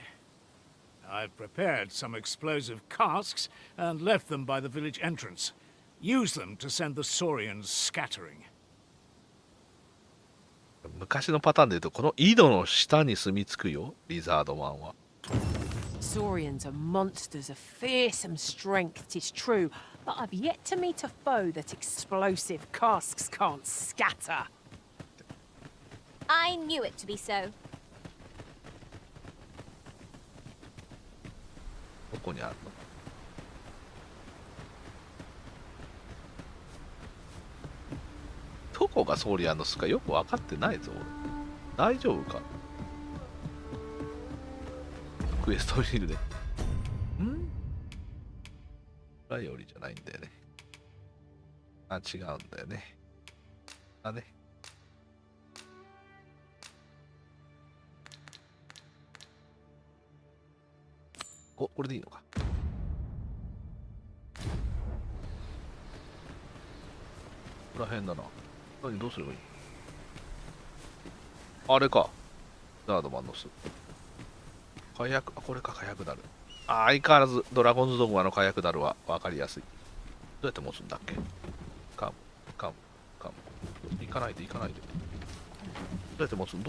I've prepared some explosive casks and left them by the village entrance. Use them to send the Saurians scattering. 昔のパターンで言うと、この井戸の下に住み着くよ、リザードマンは。Saurians are monsters of fearsome strength, 'tis true, but I've yet to meet a foe that explosive casks can't scatter. I knew it to be so. どこにあるの？どこがソーリアンの巣かよく分かってないぞ、俺。大丈夫か？クエストを見るね。ライオリじゃないんだよね。あ、違うんだよね。あね。これでいいのか。ここら辺だな。何どうすればいい？あれか。ザードマンの巣。火薬、あ、これか、火薬ダル。あ、相変わらずドラゴンズドグマの火薬ダルは分かりやすい。どうやって持つんだっけ？カム。行かないで。どうやって持つの？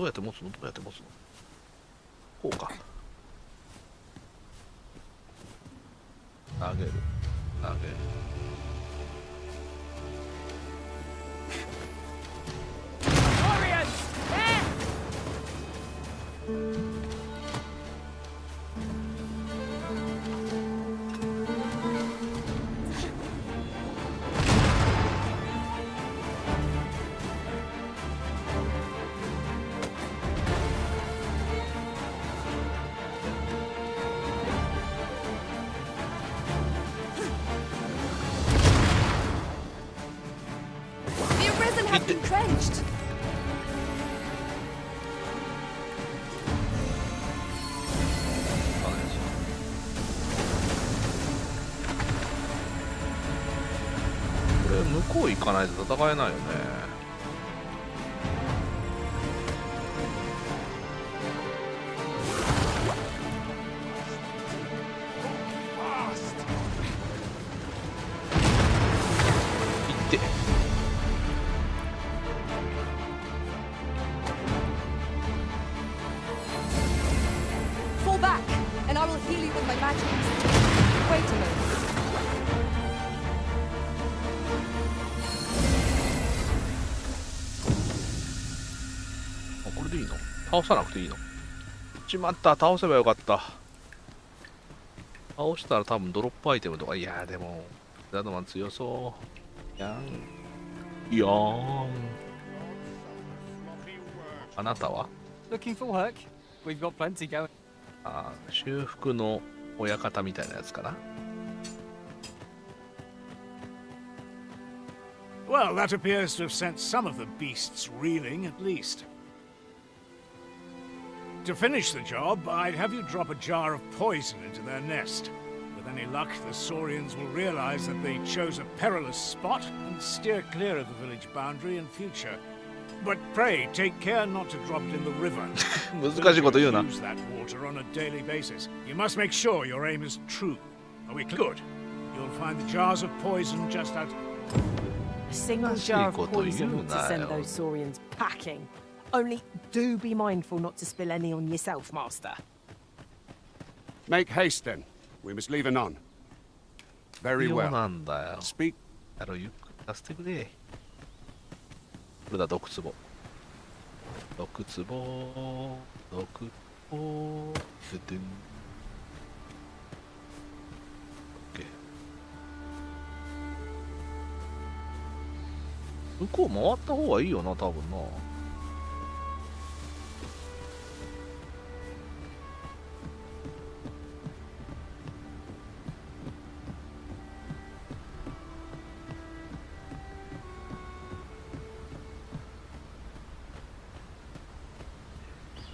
こうか。投げる。The Arisen have been drenched. これ向こう行かないと戦えないよね。行って。Fall back, and I will heal you with my magic. Wait a moment. これでいいの？倒さなくていいの？しまった、倒せばよかった。倒したら多分ドロップアイテムとか。いやーでもザードマン強そう。やーん。あなたは？ Looking for work? We've got plenty going. あー、修復の親方みたいなやつかな。 Well, that appears to have sent some of the beasts reeling, at least. To finish the job, I'd have you drop a jar of poison into their nest. With any luck, the Saurians will realize that they chose a perilous spot and steer clear of the village boundary in future. But pray, take care not to drop it in the river. 難しいこと言うな。 Use that water on a daily basis. You must make sure your aim is true. Are we good? You'll find the jars of poison just out. A single jar of poison ought to send those saurians packing. Only do be mindful not to spill any on yourself, Master. Make haste then. We must leave anon. Very そう well. なんだよ。 Speak. ゆっくりさせてくれ。これだ、毒壺。毒壺。毒壺。ででん。OK。向こう回った方がいいよな、多分な。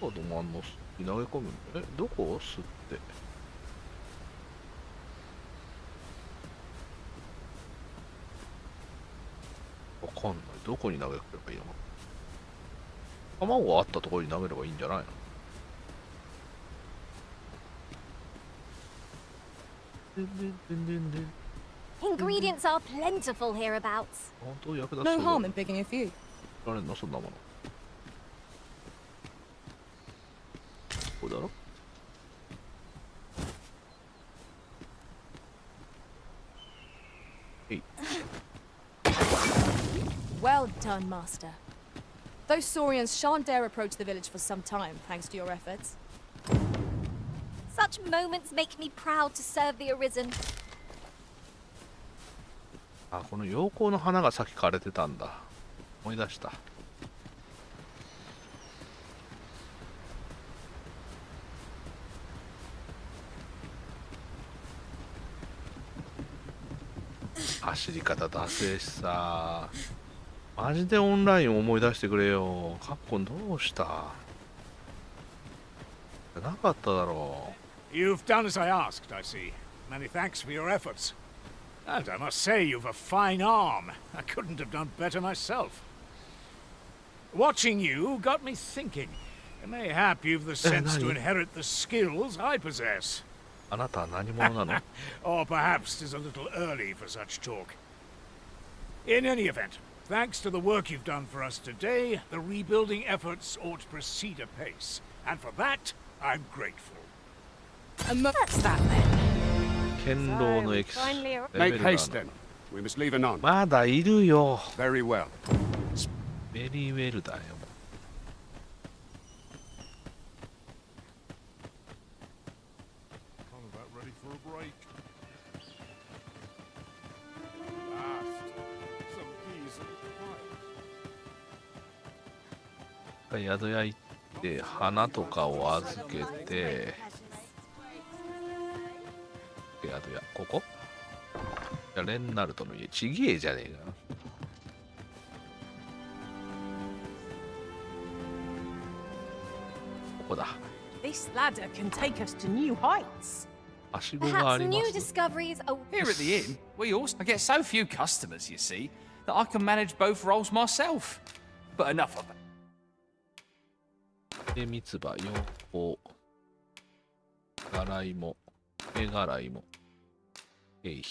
カードも投げ込むの？どこ吸って。わかんない。どこに投げればいいのか。卵があったところに投げればいいんじゃないの？ Ingredients are plentiful hereabouts. 本当役立つ No harm in picking a few. あれのそんなもの。こうだろ？ Well done, Master. Those saurians shan't dare approach the village for some time, thanks to your efforts. Such moments make me proud to serve the Arisen. あ、この陽光の花がさっき枯れてたんだ。思い出した。走り方ダセえしさ。マジでオンラインを思い出してくれよ。カプコンどうした？なかっただろう。 You've done as I asked, I see. Many thanks for your efforts. And I must say you've a fine arm. I couldn't have done better myself. Watching you got me thinking. Mayhap you've the sense to inherit the skills I possess. あなたは何者なの？ Or perhaps 'tis a little early for such talk. In any event, thanks to the work you've done for us today, the rebuilding efforts ought to proceed apace. And for that, I'm grateful. That's that then. 堅牢のエキス。 Make haste then. We must leave anon. まだいるよ。 Very well. ベリーウェルだよ。 宿屋行って花とかを預けて宿屋ここじゃレンナルトの家ちげえじゃねえかここだ This ladder can take us to new heights. はしごがあ Perhaps りま new す discoveries are... Here at the inn, we also I get so few customers, you see, that I can manage both roles myself. But enough of that. で三つ葉4個ガライモ絵ガライモえい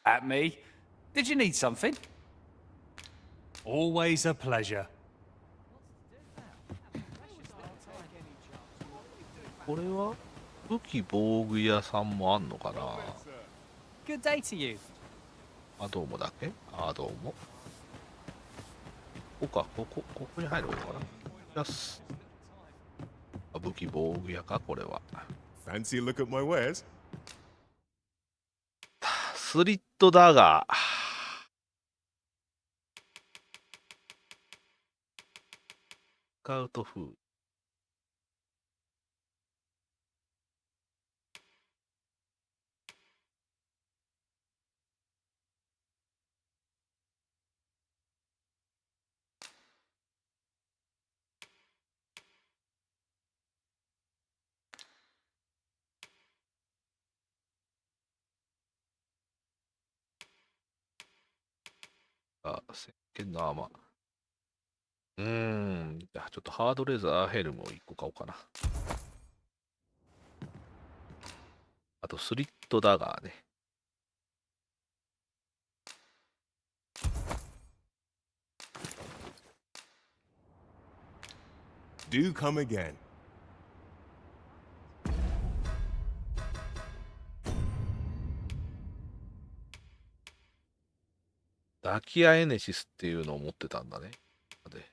At me. Did you need something? Always a pleasure. これは武器防具屋さんもあんのかな Good day to you. あどうもだけあどうもここかここに入るのかなよしあ武器防具屋かこれは Fancy a look at my wares? スリットダガースカウトフーあ、石鹸のアーマー。じゃあちょっとハードレザーヘルムを1個買おうかな。あとスリットダガーね。Do come again. ダキアエネシスっていうのを持ってたんだね。で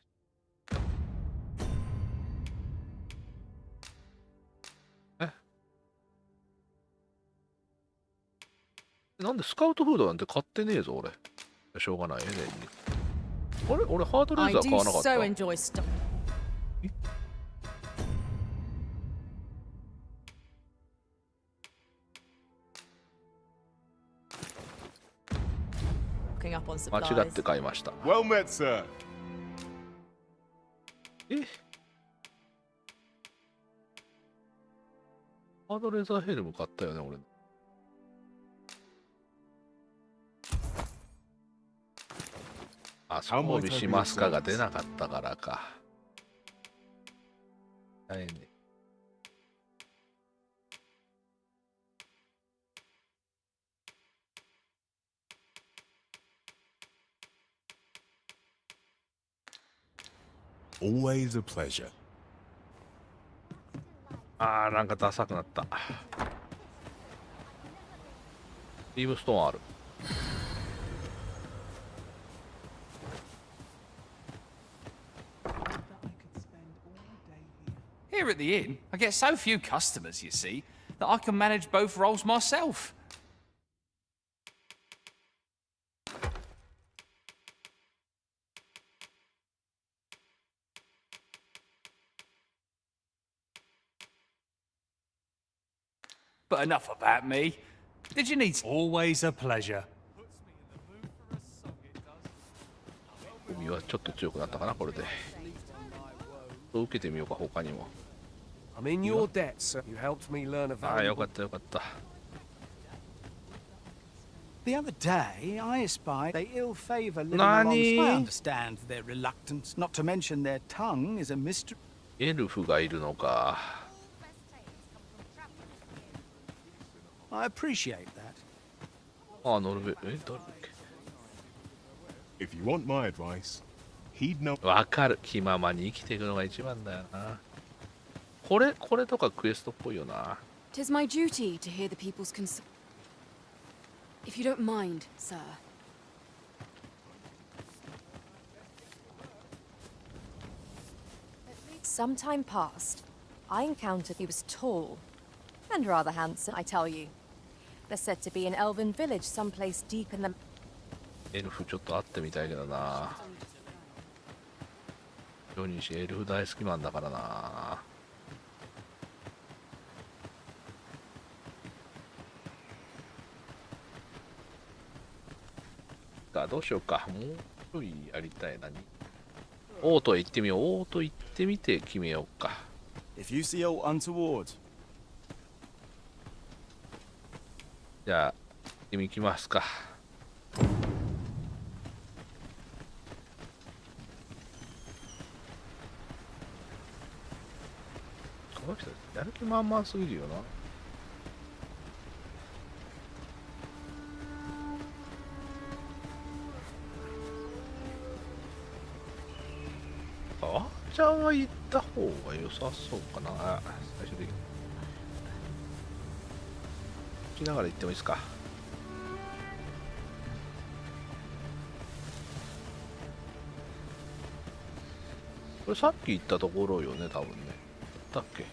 なんでスカウトフードなんて買ってねえぞ俺。しょうがないエネに。あれ俺ハードレーザー買わなかった。間違って買いました。Well met, sir. ハードレーザーヘルム買ったよね俺。あ、装備しますかが出なかったからか。大変ね。Always a pleasure. あーなんかダサくなった。リームストーンある。Here at the inn, I get so few customers, you see, that I can manage both roles myself. But enough about me. Did you need... Always a pleasure. 海はちょっと強くなったかなこれで。受けてみようか他にも。I'm in your debt, sir. You helped me learn a ああよ valuable... かったよかった。The other day, I espied they ill favor living alongside. I understand their reluctance, not to mention their tongue is a mystery. エルフがいるのか。I appreciate that. ああノルウェー、誰だっけ。 If you want my advice, heed no. わかる。気ままに生きていくのが一番だよな。これとかクエストっぽいよな。 'Tis my duty to hear the people's concern. If you don't mind, sir. Some time passed. I encountered he was tall and rather handsome, I tell you. There's said to be an elven village someplace deep in the... エルフちょっと会ってみたいけどな。ジョニー氏エルフ大好きマンだからな。どうしようか。もうちょいやりたいなに。オートへ行ってみよう。オート行ってみて決めようか。If you see all untoward. じゃあ君行きますか。この人やる気満々すぎるよな。あっちゃんは行った方が良さそうかな。最初で行きながら行ってもいいですか。これさっき行ったところよね多分ね。だっけ。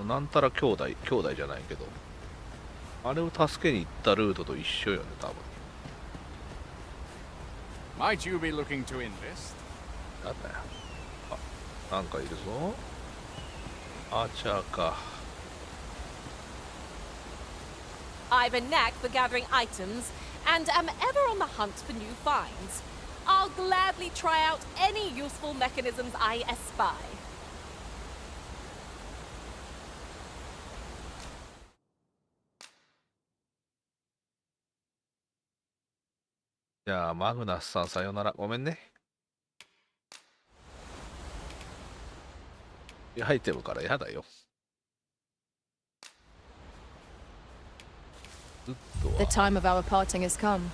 なんたら兄弟じゃないけど、あれを助けに行ったルートと一緒よね多分。Might you be looking to invest? なんだよ。あ、なんかいるぞ。アーチャーか。I've a knack for gathering items, and am ever on the hunt for new finds. I'll gladly try out any useful mechanisms I espy. じゃあ、マグナスさんさよなら。ごめんね。アイテムからやだよ。The time of our parting has come.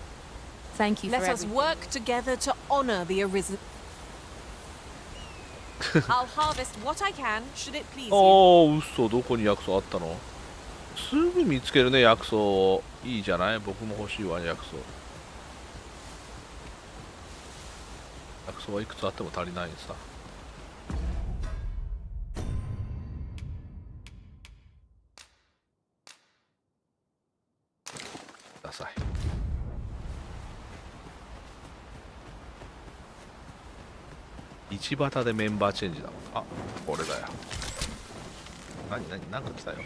Thank you for Let us everything. work together to honor the arisen. I'll harvest what I can, should it please you. ああ、嘘、どこに薬草あったの？すぐ見つけるね、薬草を。いいじゃない？僕も欲しいわ、薬草。薬草はいくつあっても足りないんさ。ください。市端でメンバーチェンジだ。あ、これだよ。なんか来たよ。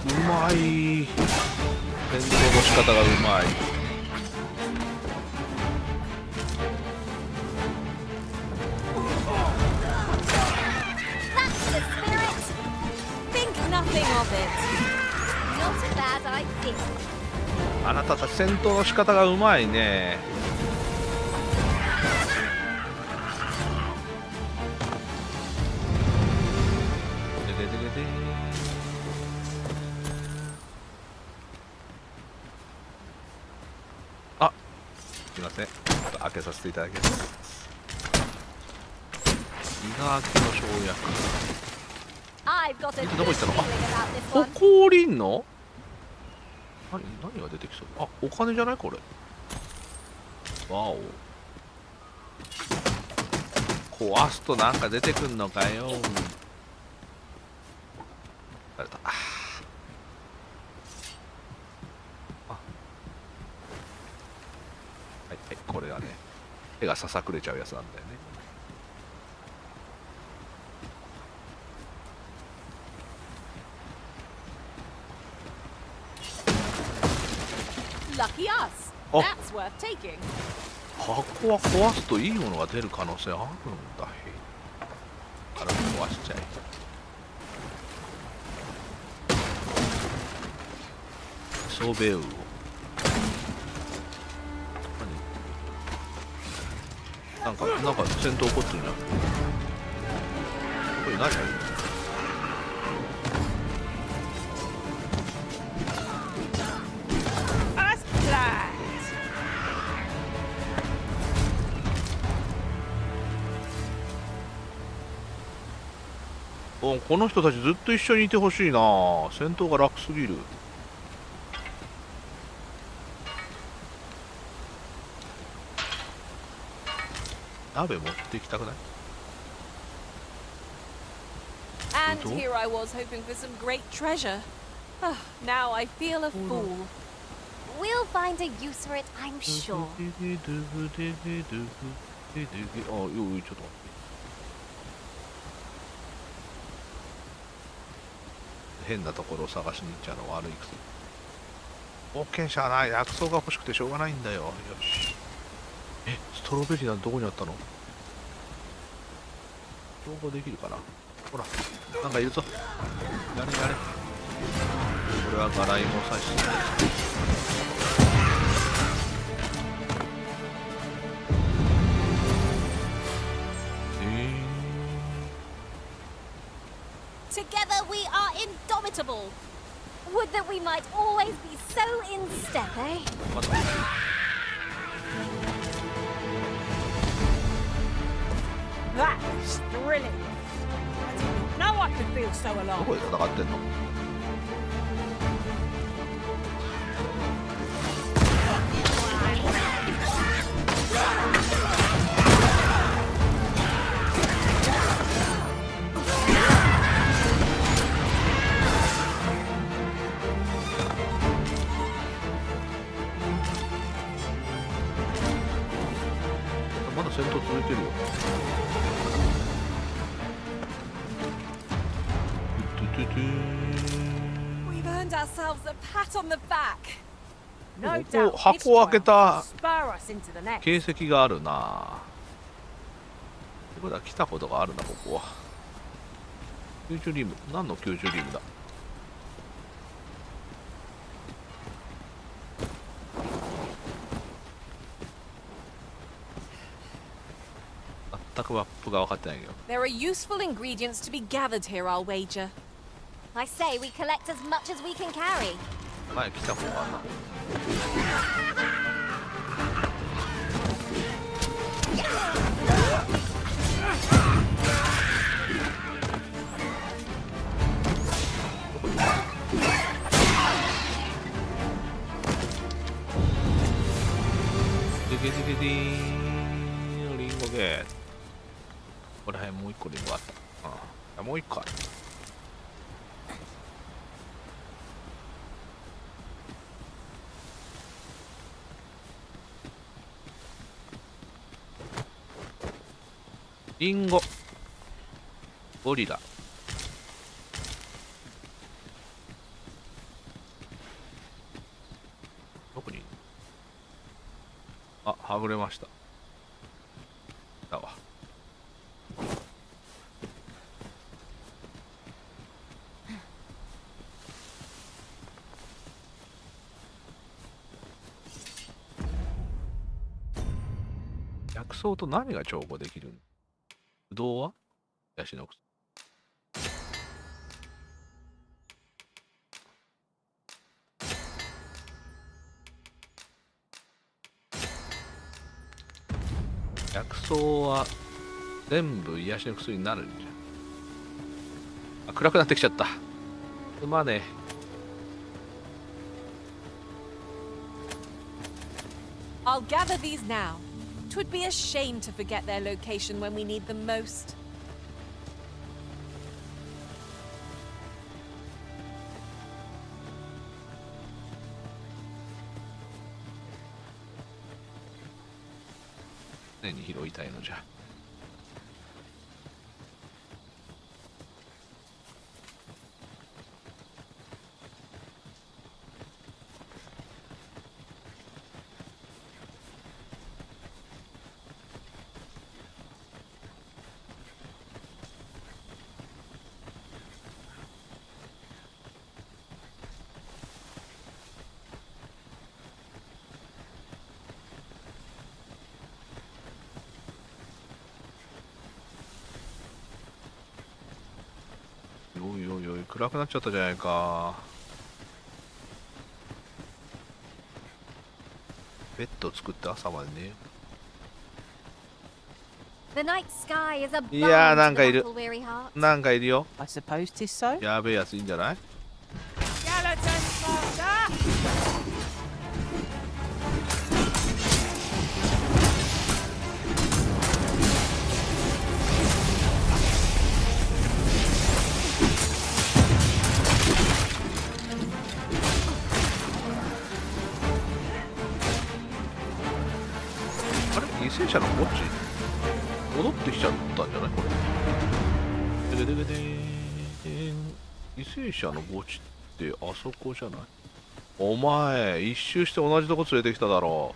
うまい。戦闘の仕方がうまい。That's the spirit. Think nothing of it. Not a bad idea. あなたたち戦闘の仕方がうまいね。あ、すいません。ちょっと開けさせていただきます。伊賀明の生薬。I've got a どこ行ったの？ feeling あ、 about this こ one. こ降りんの？何が出てきそう？あ、お金じゃないこれ。わお。壊すとなんか出てくんのかよ。誰だ。はいはい、これがね、手がささくれちゃうやつなんだよね。Lucky us. Oh. That's worth taking. 箱は壊すといいものが出る可能性あるんだへ。軽く壊しちゃえ。ソベウを。なんか戦闘起こってるじゃん。これ何？この人たちずっと一緒にいてほしいな。戦闘が楽すぎる。鍋持ってきたくない？ And here I was hoping for some great treasure. Now I feel a fool. We'll find a use for it, I'm sure. あ、よい、ちょっと待って。変なところを探しに行っちゃうの悪いくせ。冒険者はない。薬草が欲しくてしょうがないんだよ。よし。ストロベリーなんてどこにあったの？投稿できるかな。ほら、なんかいるぞ。やれやれ。これはガライモ採取。Together we are indomitable. Would that we might always be so in step, eh? That's thrilling. I didn't know I could feel so ど alive. こで戦ってんの？まだ戦闘続いてるよ。We've earned ourselves a pat on the back. こ No こ doubt this 箱を開け trial た will spur us into the next. 形跡があるな。ってことは来たことがあるな、ここは。救助リーム、何の救助リームだ。全くマップが分かってないけど。 There are useful ingredients to be gathered here, I'll wager. I say we collect as much as we can carry. 前来た方があんな。デデデデデーン、リンゴゲー。ここら辺もう一個リンゴあった。もう一個ある。リンゴ、ゴリラ。どこにいる？あ、はぐれました。だわ。薬草と何が調合できるん？ぶどうはヤシの草。薬草は全部癒しの薬になるんじゃん。あ、暗くなってきちゃった。すまねえ。 I'll gather these now. 'Twould be a shame to forget their location when we need them most. 常に拾いたいのじゃ。おいおいおい、暗くなっちゃったじゃないか。ベッド作って朝までね。 The night sky is a いやー、 balm なん to か the いる。 battle weary heart. なんかいるよ。 I suppose 'tis so. やべえやついいんじゃない？ あれ、犠牲者の墓地戻ってきちゃったんじゃないこれ。ででででーん。犠牲者の墓地ってあそこじゃない？お前一周して同じとこ連れてきただろ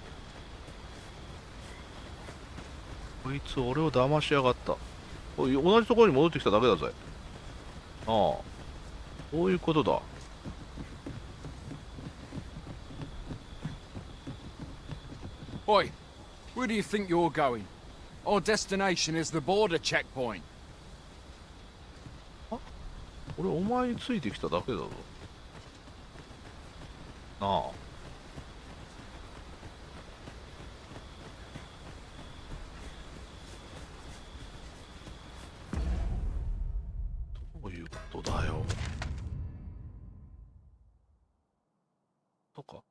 う。こいつ俺を騙しやがった。おい、同じところに戻ってきただけだぜ。ああ、そういうことだ。Oi, where do you think you're going? Our destination is the border checkpoint. 俺お前についてきただけだぞ。なあ。どういうことだよ。とか。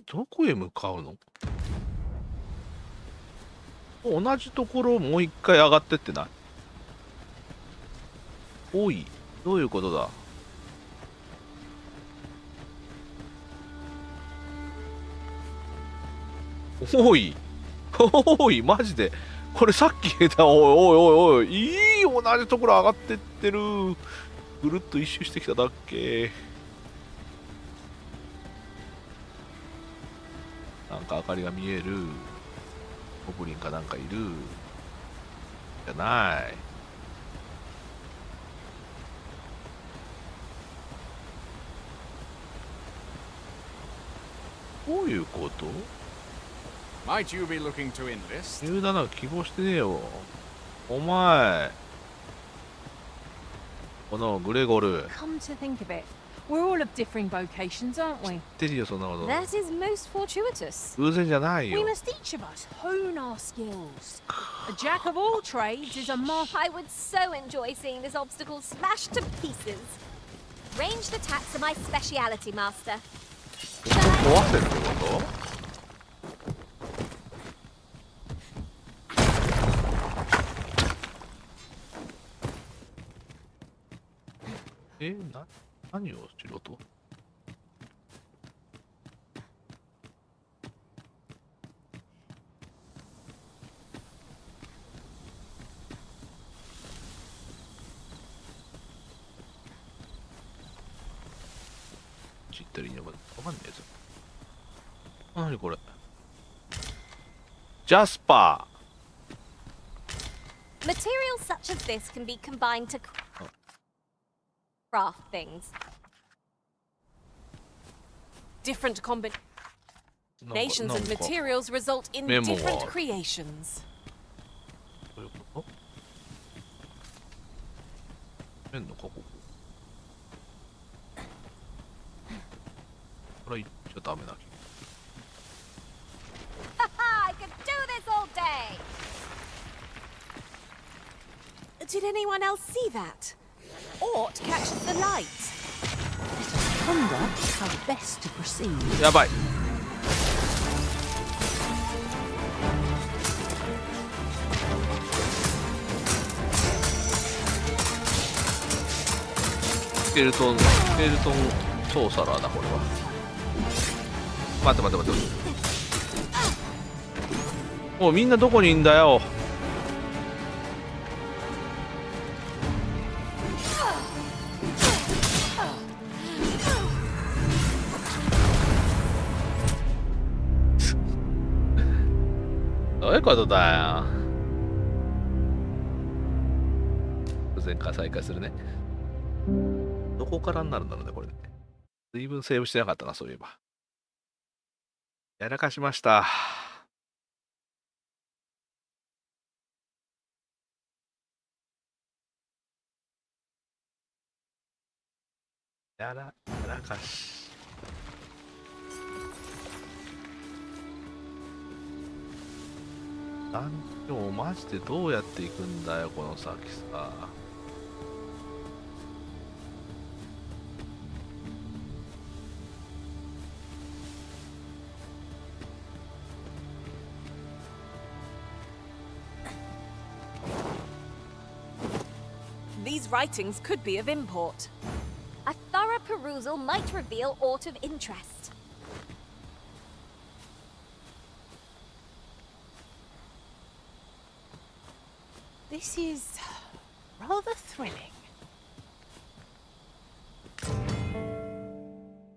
どこへ向かうの？同じところをもう一回上がってってない？おい、どういうことだ？おい、おい、マジで。これさっき言った、おいおいおいおい、同じところ上がってってる。ぐるっと一周してきただっけ。なんか明かりが見える。ゴブリンかなんかいる。じゃない。どういうこと？ Might you be looking to enlist? 言うだな、希望してねえよ。お前。このグレゴル。 Come to think of it, we're all of differing vocations, aren't we? 知ってるよ、そんなこと。 That is most fortuitous. 偶然じゃないよ。 We must each of us hone our skills. A jack of all trades is a master. I would so enjoy seeing this obstacle smashed to pieces. Ranged attacks are my speciality, Master. 壊せるってこと？何をしろと？知ってるいいのかわかんねえぞ。何これ？ジャスパー。 Materials such as this can be combined to craft things. Different combinations of materials result in different creations. どういうこと？変のかここ。これ言っちゃダメな気。 I could do this all day. Did anyone else see that? Ort catches the light. Let us ponder how best to proceed. やばい。スケルトンソーサラーだこれは。待って待って待って。もうみんなどこにいんだよ。どういうことだよ。前回再開するね。どこからになるんだろうね、これ。随分セーブしてなかったな、そういえば。やらかしました。やらかし。でもマジでどうやっていくんだよ、この先さ。These writings could be of import. A thorough perusal might reveal aught of interest. This is rather thrilling.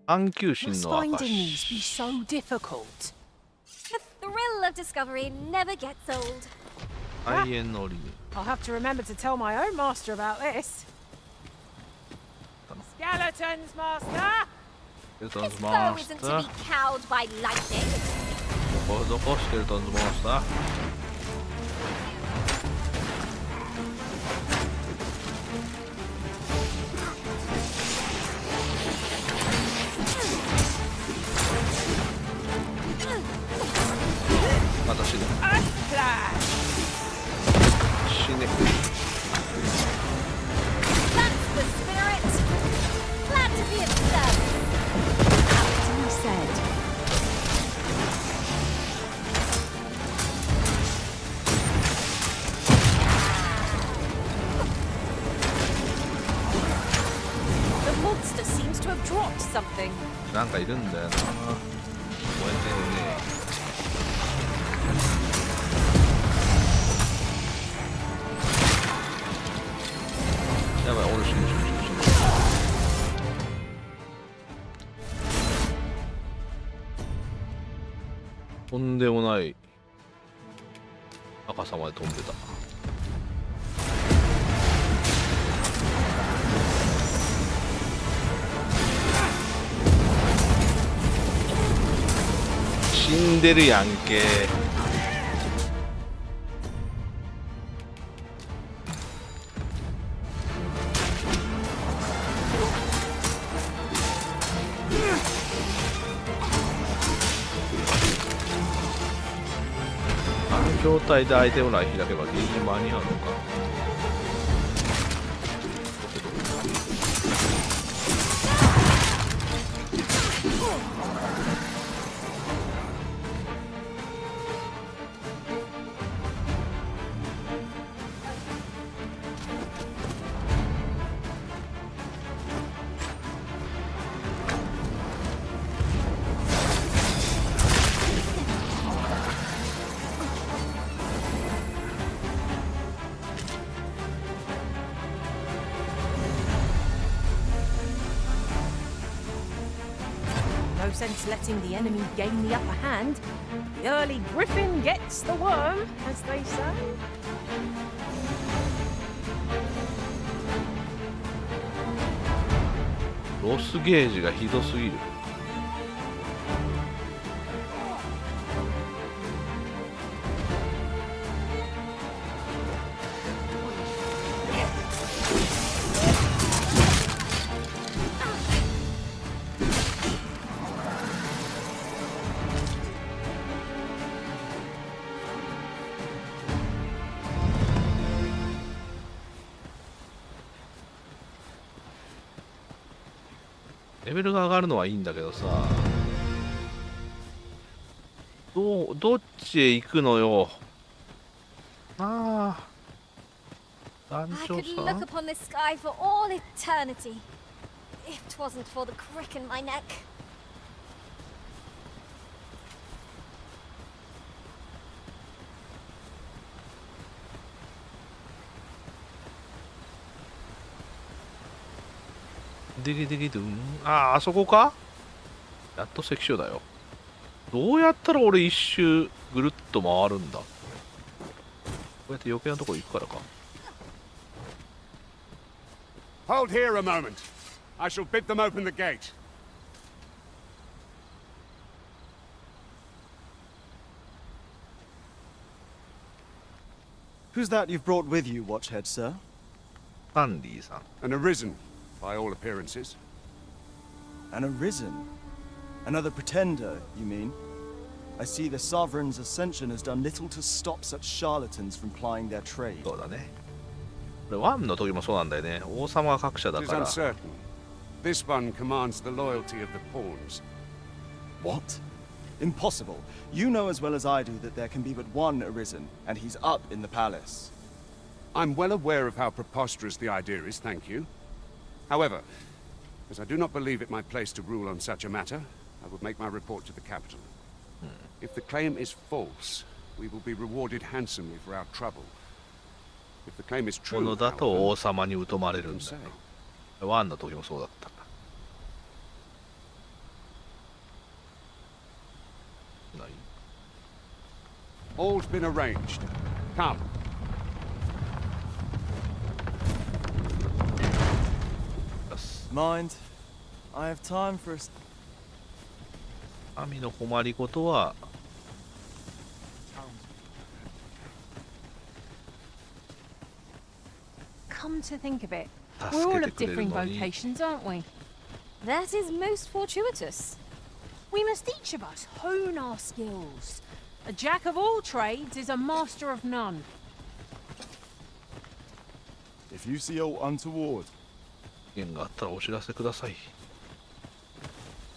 探求心 Must の finding 証。 these be so difficult? The thrill of discovery never gets old. 愛煙の檻に。 I'll have to remember to tell my own master about this. Skeletons, master! スケルトンズ This マ foe ス isn't タ to ー。 be cowed by lightning. どこスケルトンズモンスター。また死ぬ。死ね。 That's the spirit. Glad to be of service. He said. The monster seems to have dropped something. なんかいるんだよな。燃えてるね。やばい、俺死ぬ死ぬ死ぬ死ぬ。とんでもない高さまで飛んでた。死んでるやんけ。あの状態でアイテム欄開けばギリギリ間に合うのか。No sense letting the enemy gain the upper hand. The early griffin gets the worm, as they say. ロスゲージがひどすぎる。レベルが上がるのはいいんだけどさ、どっちへ行くのよ。ああ、団 I 長 could さ look ん。 upon this sky for all eternity, if 'twasn't for the crick in my neck. でげでげどん。あそこか。やっと関所だよ。どうやったら俺一周ぐるっと回るんだ。こうやって余計なとこ行くからか。 Hold here a moment. I shall bid them open the gate. Who's that you've brought with you, Watchhead, sir? サンディさん。 An arisen, by all appearances. An arisen? Another pretender, you mean? I see the Sovereign's ascension has done little to stop such charlatans from plying their trade. そうだね。これワンの時もそうなんだよね。王様が各社だ It is から。 uncertain. This one commands the loyalty of the pawns. What? Impossible. You know as well as I do that there can be but one arisen, and he's up in the palace. I'm well aware of how preposterous the idea is, thank you. However, as I do not believe it my place to rule on such a matter, I will make my report to the capital. If the claim is false, we will be rewarded handsomely for our trouble. If the claim is もの true, だと王 however, 様に疎まれるんだよ。ワンの時もそうだった。ない。 all's been arranged. Come. Mind? I have time for a... 神の困りごとは Come to think of it, we're all of 助けてくれる differing のに。 vocations, aren't we? That is most fortuitous. We must each of us hone our skills. A jack of all trades is a master of none. If you see aught untoward, 件があったらお知らせください。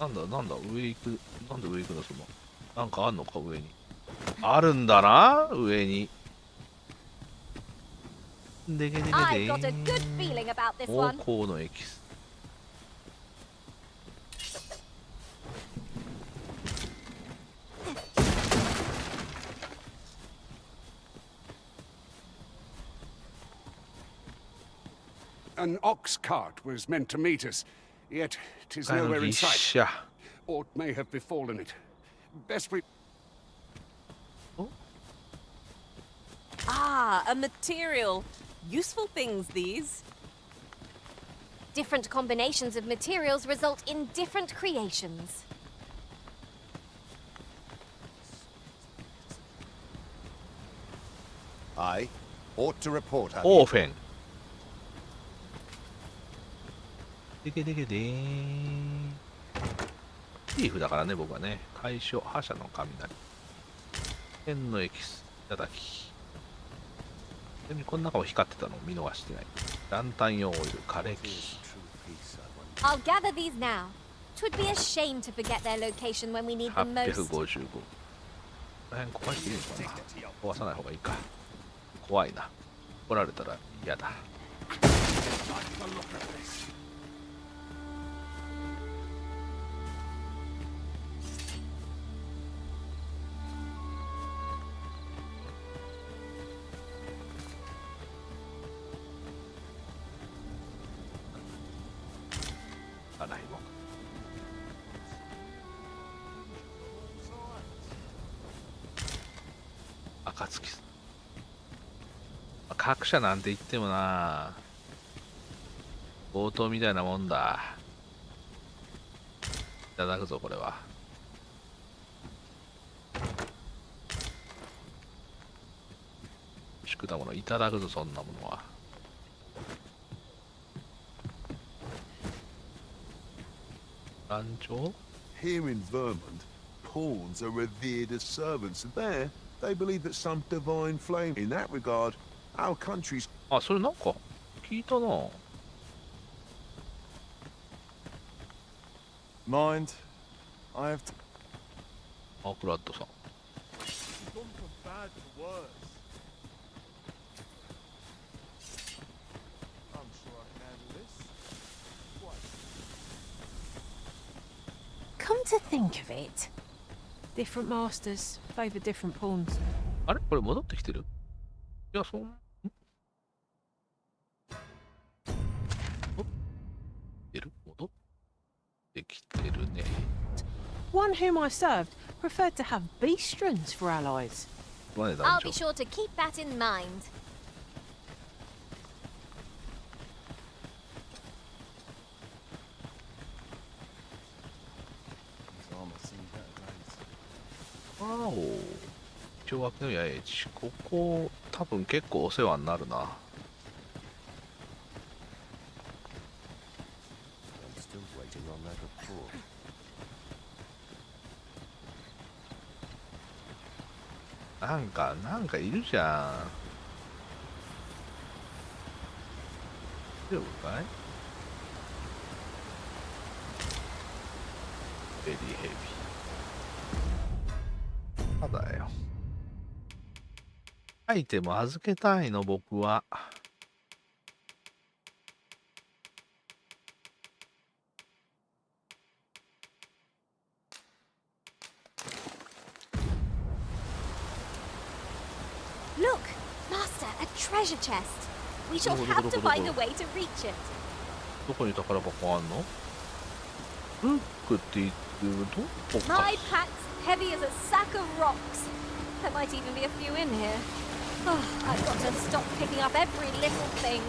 なんだ上行く。なんで上行くのその。なんかあんのか上に。あるんだな上に。でげでげで I've got a good feeling about this 王 one. 侯のエキス。An ox cart was meant to meet us, yet 'tis あの nowhere in 牛 sight. 車。 Aught may have befallen it. Best we... Ah, a material. Useful things, these. Different combinations of materials result in different creations. I ought to report her. オーフェン。でけでけでーん。リーフだからね、僕はね。解消、覇者の雷。天のエキス、いただき。ちなみにこの中も光ってたのを見逃してない。ランタン用オイル、枯れ木。I'll gather these now. 'Twould be a shame to forget their location when we need them most. 855。この辺壊していいのかな。壊さない方がいいか。怖いな。怒られたら嫌だ。洗い物。暁さん。各社なんて言ってもな、強盗みたいなもんだ。いただくぞ、これは。宿だものいただくぞ、そんなものは。団長 Here in Vermont, pawns are revered as servants, and there they believe that some divine flame. In that regard, our country's. あ、それなんか聞いたな。Mind, I have to. あ、クラッドさん。Gone from bad to worse. I'm sure I can handle this. Come to think of it, different masters favour different pawns. あれこれ戻ってきてる？いや、そう。戻ってきてるね。One whom I served preferred to have beastrons for allies. I'll be sure to keep that in mind. Wow. 一応脇の八重地。ここ多分結構お世話になるな。なんかいるじゃん。大丈夫かい？ベリーヘビー。ただよ。アイテム預けたいの、僕は。Look, Master, a treasure chest. We shall have to find a way to reach it. どこに宝箱あんの？ルックって言ってるどこか。 My pack's heavy as a sack of rocks. There might even be a few in here. Oh, I've got to stop picking up every little thing.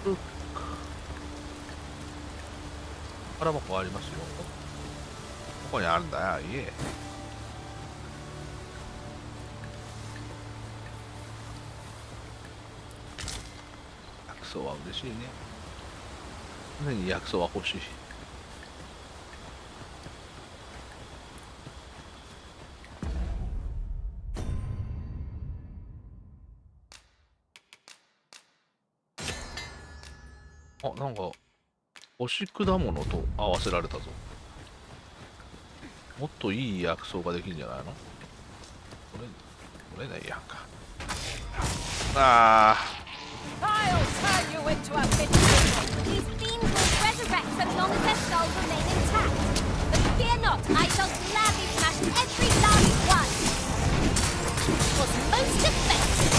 ルック。宝箱ありますよ。ここにあるんだよ、家。薬草は嬉しいね。常に薬草は欲しい。あ、なんか干し果物と合わせられたぞ。もっといい薬草ができるんじゃないの？これないやんか。ああ。I'll turn you into a minion. These fiends will resurrect so long as their skulls remain intact. But fear not, I shall gladly smash every last one. It was most effective.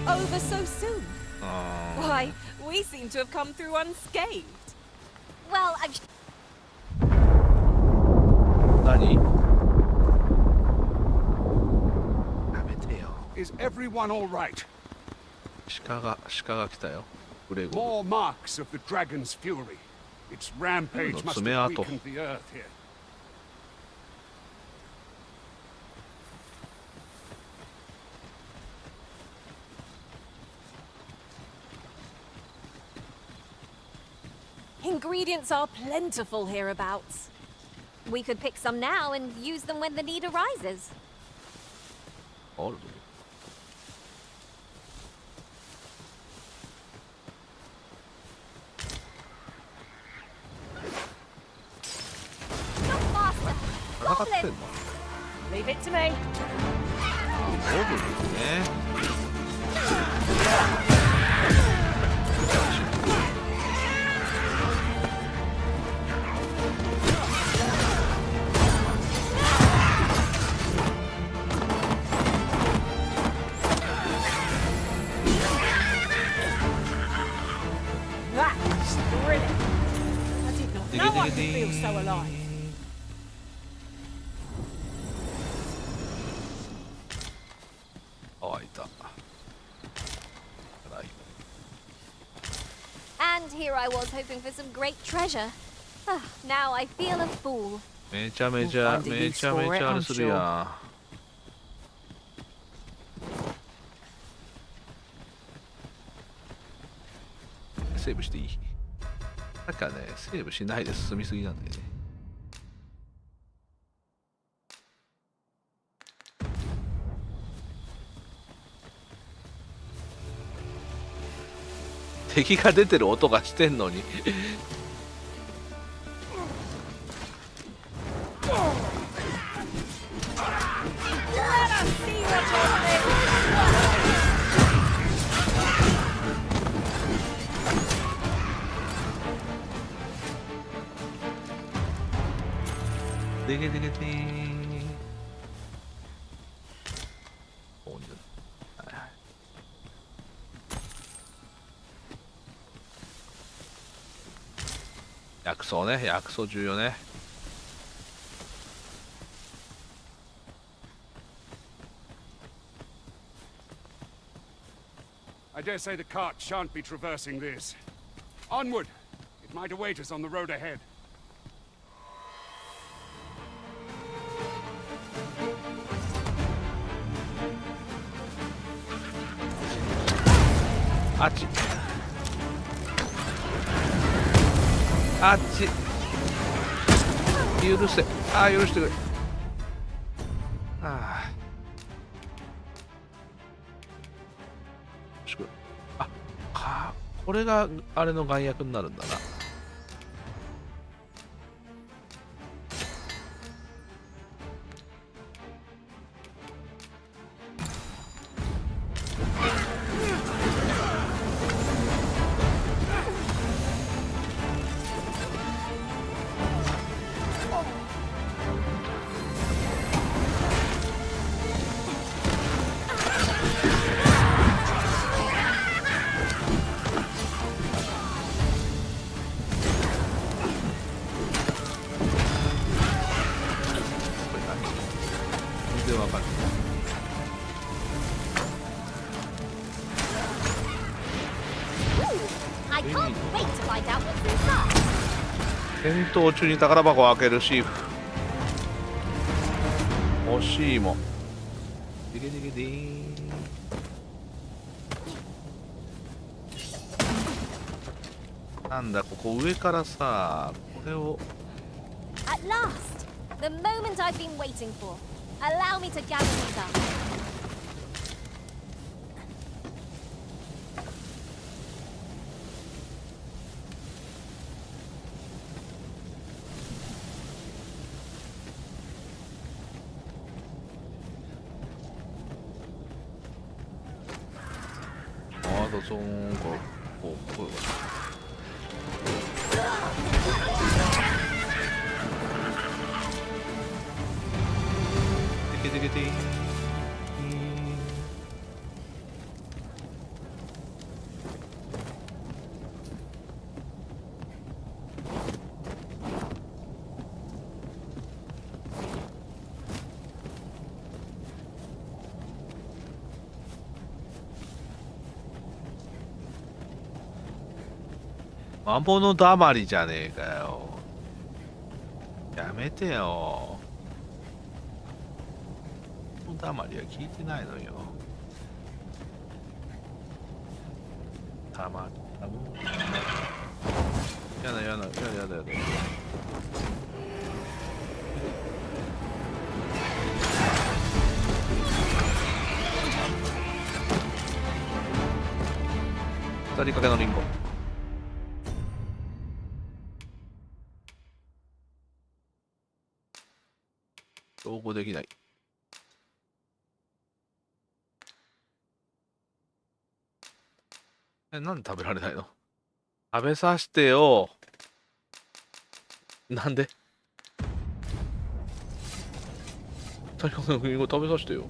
Over so soon? Why, we seem to have come through unscathed. Well, I'm... 何？ Is everyone all right? 鹿が来たよ。グレーゴ More marks of the dragon's fury. Its rampage must have weakened the earth here. Ingredients are plentiful hereabouts. We could pick some now and use them when the need arises. ある。戦ってんの？ Leave it to me. オブね。That's thrilling. I did not know I could feel so alive. あ、いた。And here I was hoping for some great treasure. Now I feel a fool. めちゃめちゃあれするやん。セーブしていい？なんかね、セーブしないで進みすぎなんだよね。敵が出てる音がしてんのにでげでげでーん。薬草ね、薬草重要ね。I dare say the cart shan't be traversing this. Onward! It might await us on the road ahead. あっち。あっち。許せ。ああ、許してくれ。ああ。あ、これがあれの眼薬になるんだな。戦闘中に宝箱を開けるシーフ。欲しいもん。デゲデゲデーン。なんだここ上からさ、これを。At last, the moment I've been waiting for. Allow me to gather these up. こうでけでけでーん。魔物だまりじゃねえかよ。やめてよ。魔物だまりは聞いてないのよ。たまたま。やだやだやだやだやだ。二人かけのリンゴ。照合できない。なんで食べられないの？食べさせてよ。なんで？二人かけのリンゴ食べさせてよ。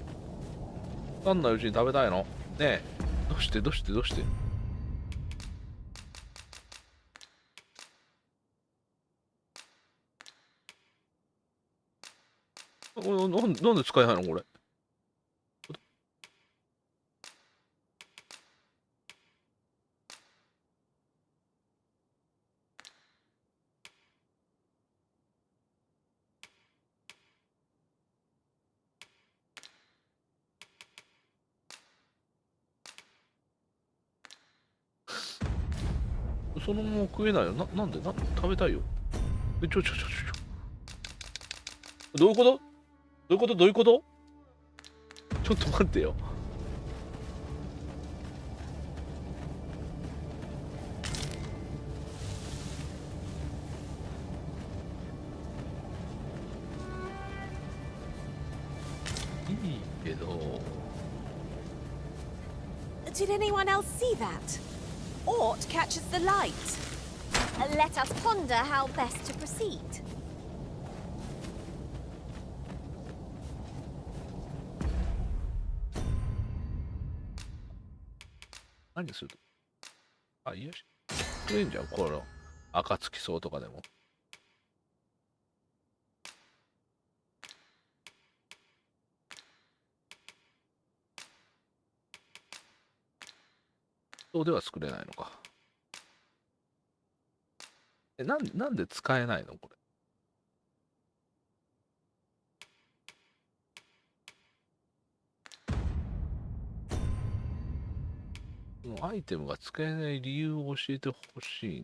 わかんないうちに食べたいの？ねえ。どうしてどうしてどうして？なんで使えないのこれ。そのまま食えないよ。なんで食べたいよ。ちょ。どういうこと？どういうこと？どういうこと？ちょっと待ってよ。いいけど。Did anyone else see that? Ort catches the light. Let us ponder how best to proceed. 何する？あ、いやし。食えんじゃん、この暁草とかでも。そうでは作れないのか。なんで使えないのこれ。アイテムが使えない理由を教えてほしい。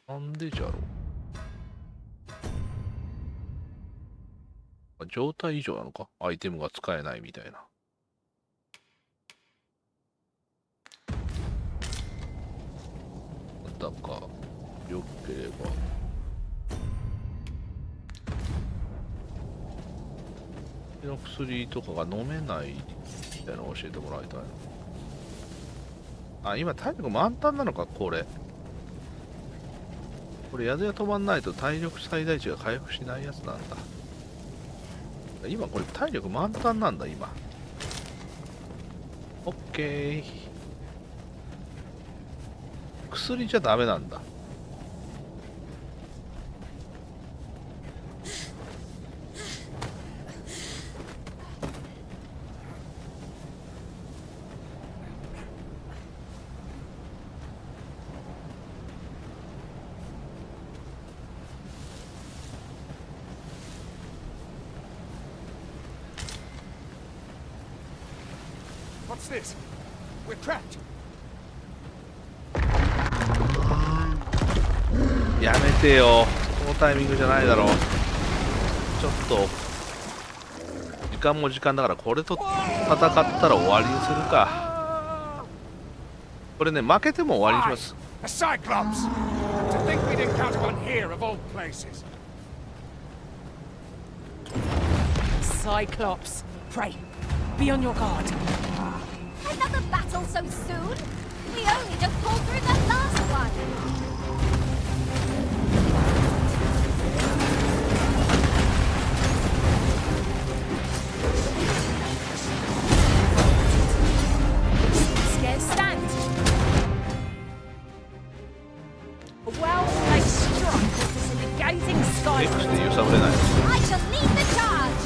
なんでじゃろう。状態異常なのか？アイテムが使えないみたいな。だか、よければ。の薬とかが飲めないみたいなのを教えてもらいたいな。あ、今体力満タンなのか、これ。これ、宿屋止まんないと体力最大値が回復しないやつなんだ。今これ体力満タンなんだ、今。オッケー。薬じゃダメなんだ。What's this? We're trapped. やめてよ。このタイミングじゃないだろう。ちょっと時間も時間だから、これと戦ったら終わりにするか。これね、負けても終わりにします。 A Cyclops! To think we'd encounter one here of all places. Cyclops, pray, be on your guard. Another battle so soon? We only just pulled through that last one. Scarce stand. A well-placed strike is disintegrating sky. X で揺さぶれない。 I shall lead the charge.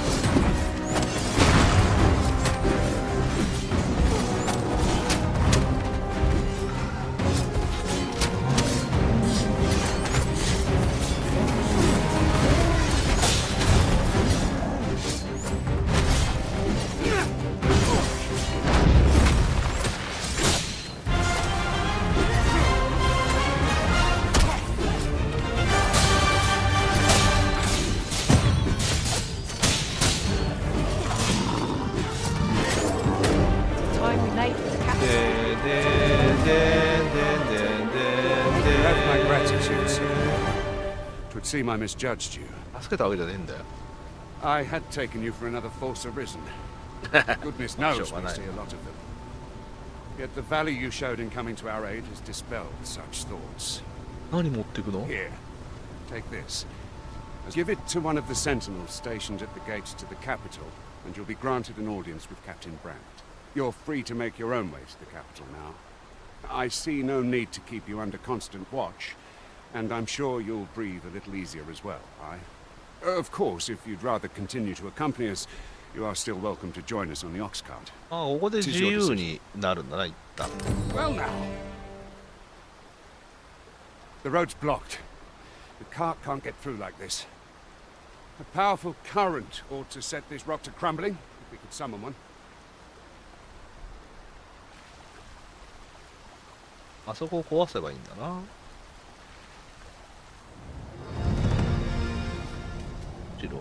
could see I misjudged you. 助けたわけじゃねえんだよ。I had taken you for another false arisen. Goodness knows we see a lot of them. Yet the value you showed in coming to our aid has dispelled such thoughts. 何持ってくの？ Here, take this. Give it to one of the sentinels stationed at the gates to the capital, and you'll be granted an audience with Captain Brandt. You're free to make your own way to the capital now. I see no need to keep you under constant watch, and I'm sure you'll breathe a little easier as well, aye? Of course, if you'd rather continue to accompany us, you are still welcome to join us on the ox cart. あ、ここで自由になるんだな、一旦。Well now. The road's blocked. The cart can't get through like this. A powerful current ought to set this rock to crumbling, if we could summon one. あそこを壊せばいいんだな。白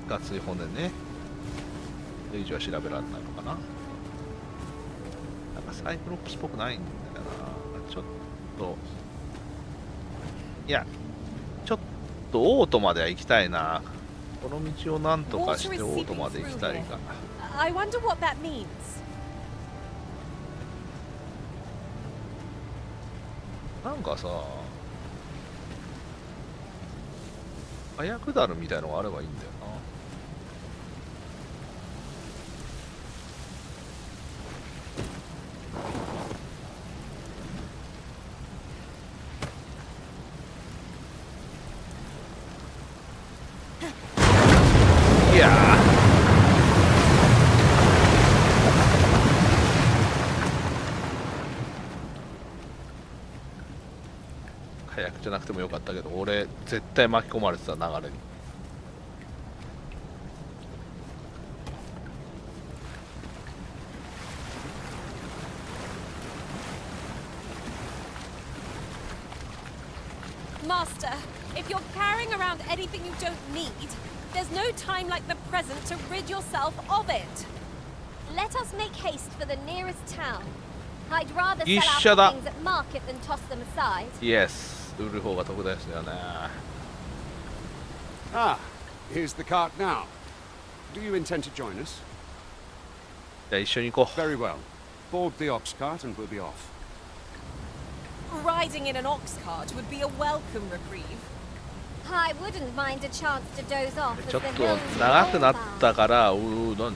ガツイ骨ね。それ以上は調べられないのかな。なんかサイクロプスっぽくないんだよな。ちょっといや、ちょっとオートまでは行きたいな。この道をなんとかしてオートまで行きたいが。I wonder what that means. なんかさ、早下るみたいのがあればいいんだよな。いやー、早くじゃなくてもよかったけど、俺絶対巻き込まれてた流れに。Master, if you're carrying around anything you don't need, there's no time like the present to rid yourself of it. Let us make haste for the nearest town. I'd rather 一 sell 緒 our だ。 things at market than toss them aside. Yes、売る方が得ですよね。Ah, here's the cart now. Do you intend to join us? じゃあ一緒に行こう。 Very well. Board the ox cart and we'll be off. Riding in an ox cart would be a welcome reprieve. I wouldn't mind a chance to doze off as ちょっ the と hills 長く roll なっ by. たから、なんだ。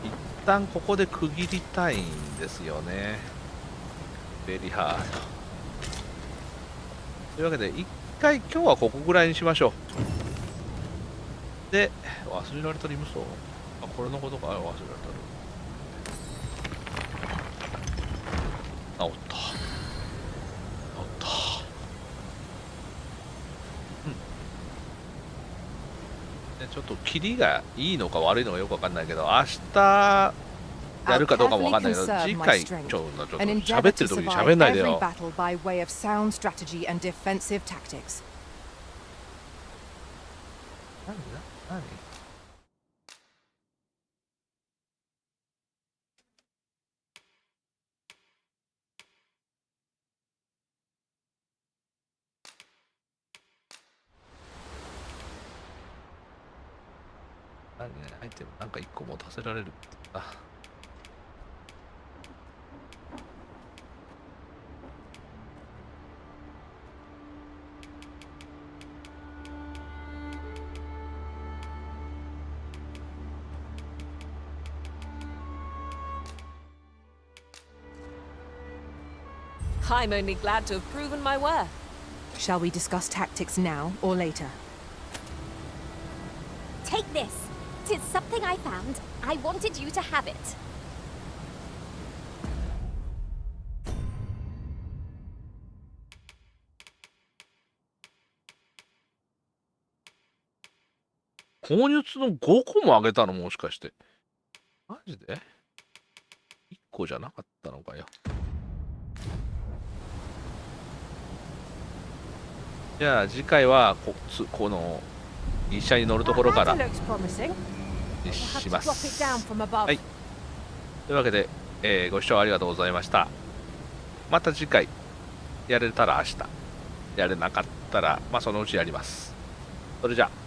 一旦ここで区切りたいんですよね。ベリーハード。というわけで、一回今日はここぐらいにしましょう。で、忘れられたリムソー。あ、これのことか、忘れられた。治った。治った。ちょっとキリがいいのか悪いのかよくわかんないけど、明日やるかどうかもわかんないけど、次回ちょっと喋ってる時に喋んないでよ。何？アイテムなんか1個持たせられるって言った。I'm only glad to have proven my worth. Shall we discuss tactics now or later? Take this. 'Tis something I found. I wanted you to have it. 高熱の5個もあげたのもしかして。マジで ?1 個じゃなかったのかよ。じゃあ次回はこの医者に乗るところからします。はい。というわけで、ご視聴ありがとうございました。また次回やれたら明日、やれなかったらまあそのうちやります。それじゃあ。